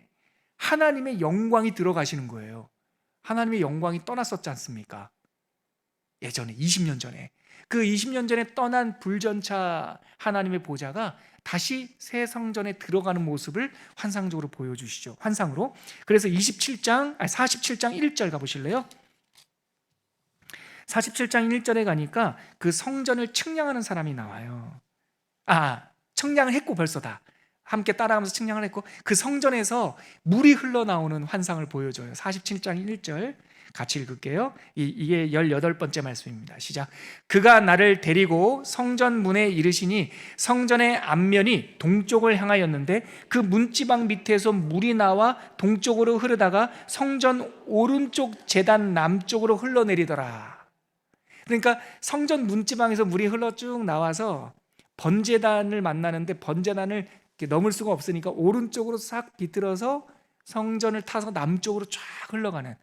하나님의 영광이 들어가시는 거예요. 하나님의 영광이 떠났었지 않습니까? 예전에 20년 전에 그 20년 전에 떠난 불전차 하나님의 보좌가 다시 새 성전에 들어가는 모습을 환상적으로 보여주시죠. 환상으로. 그래서 47장 1절 가보실래요? 47장 1절에 가니까 그 성전을 측량하는 사람이 나와요. 측량을 했고 벌써 다 함께 따라가면서 측량을 했고 그 성전에서 물이 흘러나오는 환상을 보여줘요. 47장 1절 같이 읽을게요. 이게 18번째 말씀입니다. 시작. 그가 나를 데리고 성전 문에 이르시니 성전의 앞면이 동쪽을 향하였는데 그 문지방 밑에서 물이 나와 동쪽으로 흐르다가 성전 오른쪽 제단 남쪽으로 흘러내리더라. 그러니까 성전 문지방에서 물이 흘러 쭉 나와서 번제단을 만나는데 번제단을 넘을 수가 없으니까 오른쪽으로 싹 비틀어서 성전을 타서 남쪽으로 쫙 흘러가는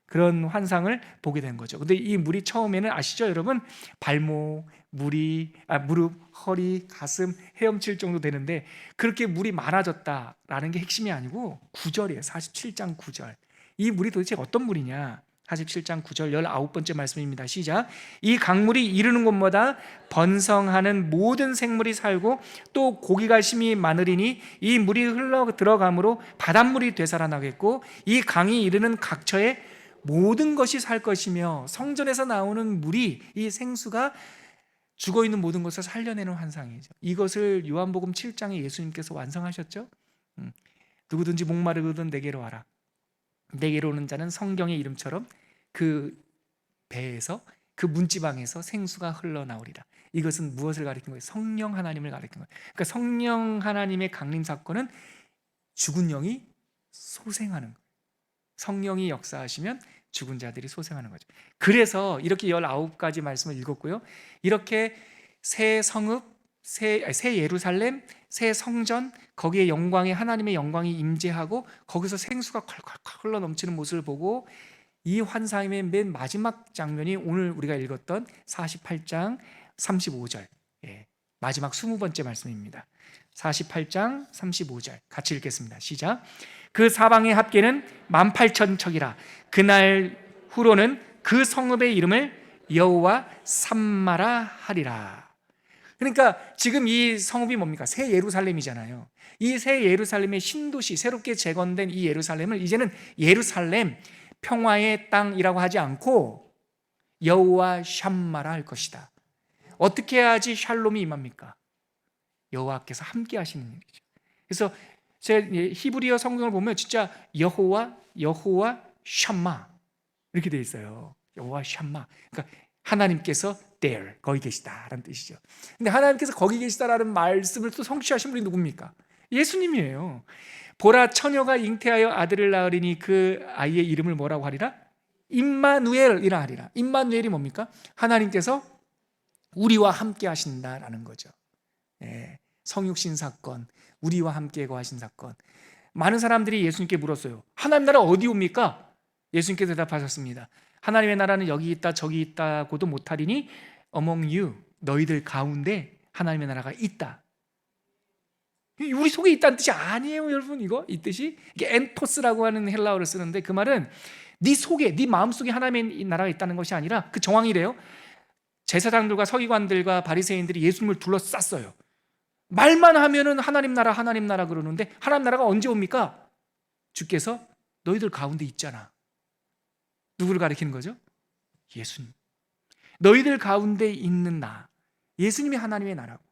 그런 환상을 보게 된 거죠. 근데 이 물이 처음에는 아시죠, 여러분? 발목, 무릎, 허리, 가슴 헤엄칠 정도 되는데 그렇게 물이 많아졌다라는 게 핵심이 아니고 9절이에요. 47장 9절. 이 물이 도대체 어떤 물이냐? 47장 9절 19번째 말씀입니다. 시작. 이 강물이 이르는 곳마다 번성하는 모든 생물이 살고 또 고기가 심히 많으리니 이 물이 흘러 들어가므로 바닷물이 되살아나겠고 이 강이 이르는 각처에 모든 것이 살 것이며 성전에서 나오는 물이 이 생수가 죽어있는 모든 것을 살려내는 환상이죠. 이것을 요한복음 7장에 예수님께서 완성하셨죠. 누구든지 목마르거든 내게로 와라. 내게로 오는 자는 성경의 이름처럼 그 배에서 그 문지방에서 생수가 흘러나오리라. 이것은 무엇을 가리키는 거예요? 성령 하나님을 가리키는 거예요. 그러니까 성령 하나님의 강림 사건은 죽은 영이 소생하는 거예요. 성령이 역사하시면 죽은 자들이 소생하는 거죠. 그래서 이렇게 19가지 말씀을 읽었고요. 이렇게 새 성읍, 새 예루살렘, 새 성전, 거기에 하나님의 영광이 임재하고 거기서 생수가 콸콸콸 흘러 넘치는 모습을 보고 이 환상의 맨 마지막 장면이 오늘 우리가 읽었던 48장 35절 마지막 20번째 말씀입니다. 48장 35절 같이 읽겠습니다. 시작. 그 사방의 합계는 18,000척이라. 그날 후로는 그 성읍의 이름을 여호와 삼마라 하리라. 그러니까 지금 이 성읍이 뭡니까? 새 예루살렘이잖아요. 이 새 예루살렘의 신도시, 새롭게 재건된 이 예루살렘을 이제는 예루살렘 평화의 땅이라고 하지 않고 여호와 샴마라 할 것이다. 어떻게 해야지 샬롬이 임합니까? 여호와께서 함께 하시는 일이죠. 그래서 제 히브리어 성경을 보면 진짜 여호와 샴마 이렇게 돼 있어요. 여호와 샴마. 그러니까 하나님께서 there, 거기 계시다라는 뜻이죠. 근데 하나님께서 거기 계시다라는 말씀을 또 성취하신 분이 누굽니까? 예수님이에요. 보라, 처녀가 잉태하여 아들을 낳으리니 그 아이의 이름을 뭐라고 하리라? 임마누엘이라 하리라. 임마누엘이 뭡니까? 하나님께서 우리와 함께 하신다라는 거죠. 성육신 사건, 우리와 함께 거하신 사건. 많은 사람들이 예수님께 물었어요. 하나님 나라 어디 옵니까? 예수님께 대답하셨습니다. 하나님의 나라는 여기 있다 저기 있다고도 못하리니 among you, 너희들 가운데 하나님의 나라가 있다. 우리 속에 있다는 뜻이 아니에요, 여러분. 이 뜻이 이게 엔토스라고 하는 헬라어를 쓰는데 그 말은 네 속에, 네 마음속에 하나님의 나라가 있다는 것이 아니라 그 정황이래요. 제사장들과 서기관들과 바리새인들이 예수님을 둘러쌌어요. 말만 하면은 하나님 나라 그러는데 하나님 나라가 언제 옵니까? 주께서 너희들 가운데 있잖아. 누구를 가리키는 거죠? 예수님. 너희들 가운데 있는 나, 예수님이 하나님의 나라고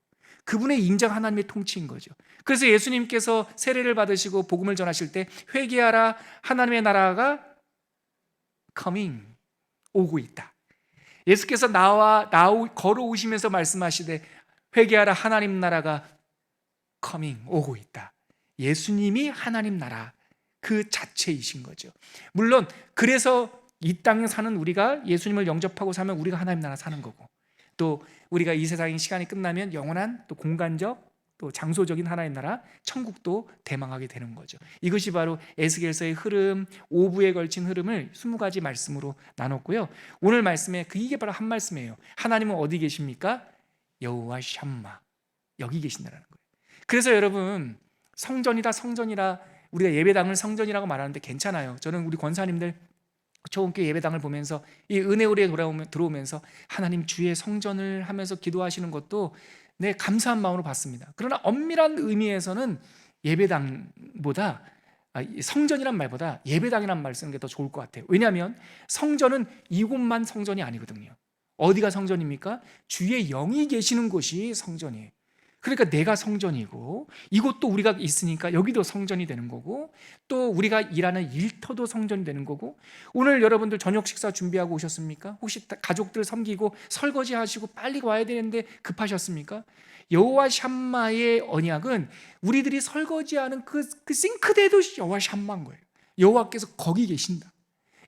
그분의 인정 하나님의 통치인 거죠. 그래서 예수님께서 세례를 받으시고 복음을 전하실 때 회개하라, 하나님의 나라가 coming, 오고 있다. 예수께서 걸어오시면서 말씀하시되 회개하라, 하나님 나라가 오고 있다. 예수님이 하나님 나라 그 자체이신 거죠. 물론 그래서 이 땅에 사는 우리가 예수님을 영접하고 사면 우리가 하나님 나라 사는 거고, 또 우리가 이 세상의 시간이 끝나면 영원한 또 공간적 또 장소적인 하나님 나라 천국도 대망하게 되는 거죠. 이것이 바로 에스겔서의 흐름, 5부에 걸친 흐름을 20가지 말씀으로 나눴고요. 오늘 말씀에 이게 바로 한 말씀이에요. 하나님은 어디 계십니까? 여호와 샴마, 여기 계신다는 거예요. 그래서 여러분, 성전이다 성전이라 우리가 예배당을 성전이라고 말하는데 괜찮아요. 저는 우리 권사님들 초원교회 예배당을 보면서 이 은혜우리에 들어오면서 하나님 주의 성전을 하면서 기도하시는 것도 감사한 마음으로 봤습니다. 그러나 엄밀한 의미에서는 예배당보다 성전이란 말보다 예배당이란 말 쓰는 게 더 좋을 것 같아요. 왜냐하면 성전은 이곳만 성전이 아니거든요. 어디가 성전입니까? 주의 영이 계시는 곳이 성전이에요. 그러니까 내가 성전이고, 이곳도 우리가 있으니까 여기도 성전이 되는 거고, 또 우리가 일하는 일터도 성전이 되는 거고. 오늘 여러분들 저녁 식사 준비하고 오셨습니까? 혹시 가족들 섬기고 설거지 하시고 빨리 와야 되는데 급하셨습니까? 여호와 샴마의 언약은 우리들이 설거지하는 그 싱크대도 여호와 샴마인 거예요. 여호와께서 거기 계신다.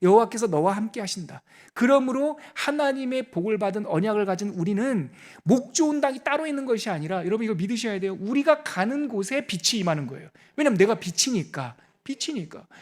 여호와께서 너와 함께 하신다. 그러므로 하나님의 복을 받은 언약을 가진 우리는 목 좋은 땅이 따로 있는 것이 아니라, 여러분 이거 믿으셔야 돼요. 우리가 가는 곳에 빛이 임하는 거예요. 왜냐하면 내가 빛이니까.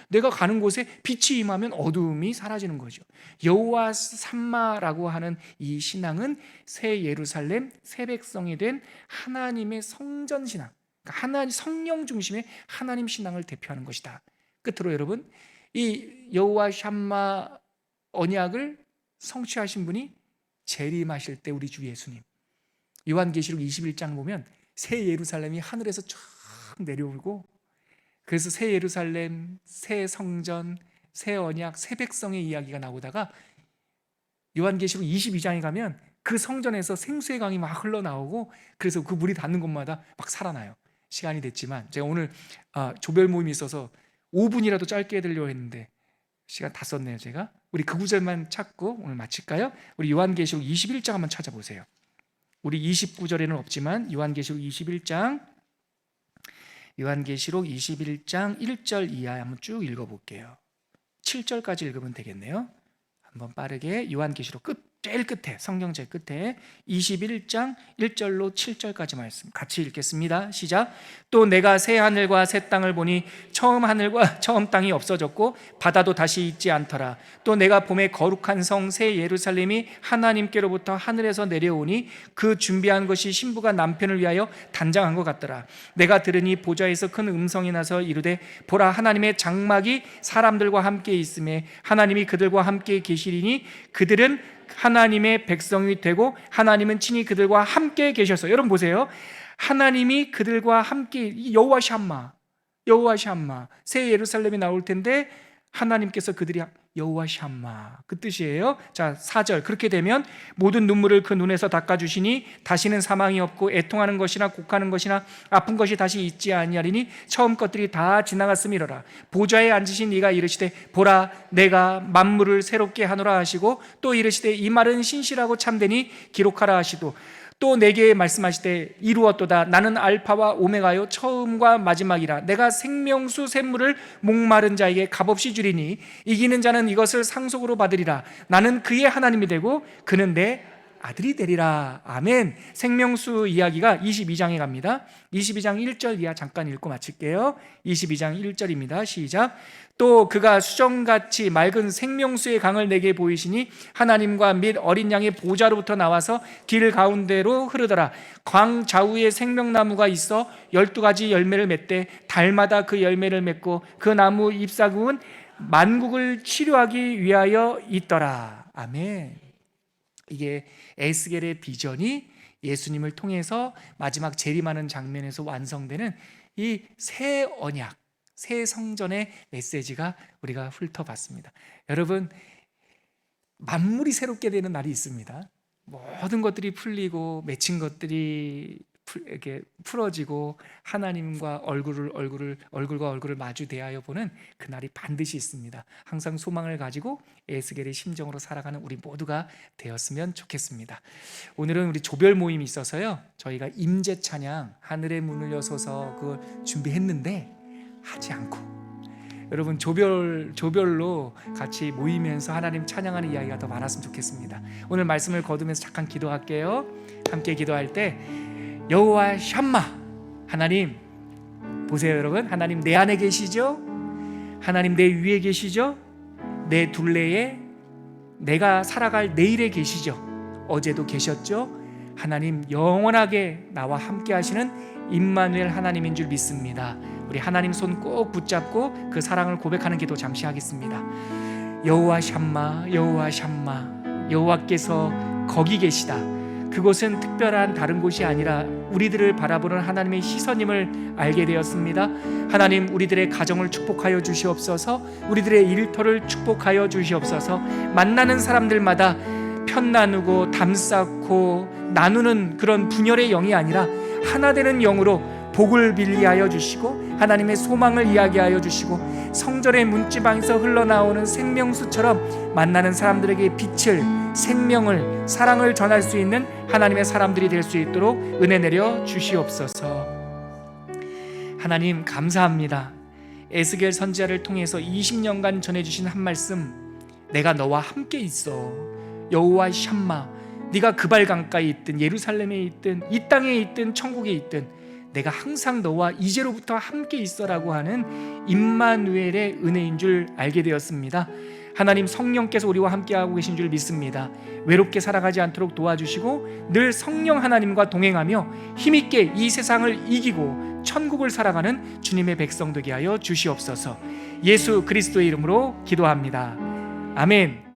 내가 가는 곳에 빛이 임하면 어두움이 사라지는 거죠. 여호와 삼마라고 하는 이 신앙은 새 예루살렘, 새 백성이 된 하나님의 성전 신앙, 그러니까 하나님 성령 중심의 하나님 신앙을 대표하는 것이다. 끝으로 여러분, 이 여호와 샴마 언약을 성취하신 분이 재림하실 때 우리 주 예수님, 요한계시록 21장 보면 새 예루살렘이 하늘에서 쫙 내려오고, 그래서 새 예루살렘, 새 성전, 새 언약, 새 백성의 이야기가 나오다가 요한계시록 22장에 가면 그 성전에서 생수의 강이 막 흘러나오고, 그래서 그 물이 닿는 곳마다 막 살아나요. 시간이 됐지만 제가 오늘 조별 모임이 있어서 5분이라도 짧게 해드리려고 했는데 시간 다 썼네요. 제가 우리 그 구절만 찾고 오늘 마칠까요? 우리 요한계시록 21장 한번 찾아보세요. 우리 29절에는 없지만 요한계시록 21장 1절 이하 한번 쭉 읽어볼게요. 7절까지 읽으면 되겠네요. 한번 빠르게 요한계시록 제일 끝에, 성경 제일 끝에 21장 1절로 7절까지 말씀 같이 읽겠습니다. 시작. 또 내가 새 하늘과 새 땅을 보니 처음 하늘과 처음 땅이 없어졌고 바다도 다시 있지 않더라. 또 내가 봄에 거룩한 성 새 예루살렘이 하나님께로부터 하늘에서 내려오니 그 준비한 것이 신부가 남편을 위하여 단장한 것 같더라. 내가 들으니 보좌에서 큰 음성이 나서 이르되 보라, 하나님의 장막이 사람들과 함께 있음에 하나님이 그들과 함께 계시리니 그들은 하나님의 백성이 되고 하나님은 친히 그들과 함께 계셔서. 여러분 보세요. 하나님이 그들과 함께, 여호와 샴마 새 예루살렘이 나올 텐데 하나님께서 그들이 여호와 샴마, 그 뜻이에요. 자, 4절. 그렇게 되면 모든 눈물을 그 눈에서 닦아주시니 다시는 사망이 없고 애통하는 것이나 곡하는 것이나 아픈 것이 다시 있지 아니하리니 처음 것들이 다 지나갔음이로라. 보좌에 앉으신 이가 이르시되 보라, 내가 만물을 새롭게 하노라 하시고, 또 이르시되 이 말은 신실하고 참되니 기록하라 하시도, 또 내게 말씀하시되 이루었도다. 나는 알파와 오메가요 처음과 마지막이라. 내가 생명수 샘물을 목마른 자에게 값없이 주리니 이기는 자는 이것을 상속으로 받으리라. 나는 그의 하나님이 되고 그는 내 아들이 되리라. 아멘. 생명수 이야기가 22장에 갑니다. 22장 1절 이하 잠깐 읽고 마칠게요. 22장 1절입니다. 시작. 또 그가 수정같이 맑은 생명수의 강을 내게 보이시니 하나님과 및 어린 양의 보좌로부터 나와서 길 가운데로 흐르더라. 광 좌우에 생명나무가 있어 12가지 열매를 맺되 달마다 그 열매를 맺고 그 나무 잎사귀은 만국을 치료하기 위하여 있더라. 아멘. 이게 에스겔의 비전이 예수님을 통해서 마지막 재림하는 장면에서 완성되는 이 새 언약, 새 성전의 메시지가 우리가 훑어봤습니다. 여러분, 만물이 새롭게 되는 날이 있습니다. 모든 것들이 풀리고 맺힌 것들이 이렇게 풀어지고 하나님과 얼굴과 얼굴을 마주 대하여 보는 그날이 반드시 있습니다. 항상 소망을 가지고 에스겔의 심정으로 살아가는 우리 모두가 되었으면 좋겠습니다. 오늘은 우리 조별 모임이 있어서요, 저희가 임재 찬양 하늘의 문을 여서서 그걸 준비했는데 하지 않고 여러분 조별로 같이 모이면서 하나님 찬양하는 이야기가 더 많았으면 좋겠습니다. 오늘 말씀을 거두면서 잠깐 기도할게요. 함께 기도할 때 여호와 샴마, 하나님 보세요 여러분, 하나님 내 안에 계시죠? 하나님 내 위에 계시죠? 내 둘레에 내가 살아갈 내일에 계시죠? 어제도 계셨죠? 하나님 영원하게 나와 함께 하시는 임마누엘 하나님인 줄 믿습니다. 우리 하나님 손 꼭 붙잡고 그 사랑을 고백하는 기도 잠시 하겠습니다. 여호와 샴마, 여호와 샴마, 여호와께서 거기 계시다. 그곳은 특별한 다른 곳이 아니라 우리들을 바라보는 하나님의 시선임을 알게 되었습니다. 하나님, 우리들의 가정을 축복하여 주시옵소서. 우리들의 일터를 축복하여 주시옵소서. 만나는 사람들마다 편 나누고 담 쌓고 나누는 그런 분열의 영이 아니라 하나 되는 영으로 복을 빌리하여 주시고 하나님의 소망을 이야기하여 주시고 성전의 문지방에서 흘러나오는 생명수처럼 만나는 사람들에게 빛을, 생명을, 사랑을 전할 수 있는 하나님의 사람들이 될 수 있도록 은혜 내려 주시옵소서. 하나님 감사합니다. 에스겔 선지자를 통해서 20년간 전해주신 한 말씀, 내가 너와 함께 있어. 여호와 샴마, 네가 그발 강가에 있든 예루살렘에 있든 이 땅에 있든 천국에 있든 내가 항상 너와 이제로부터 함께 있어라고 하는 임마누엘의 은혜인 줄 알게 되었습니다. 하나님, 성령께서 우리와 함께하고 계신 줄 믿습니다. 외롭게 살아가지 않도록 도와주시고 늘 성령 하나님과 동행하며 힘있게 이 세상을 이기고 천국을 살아가는 주님의 백성 되게 하여 주시옵소서. 예수 그리스도의 이름으로 기도합니다. 아멘.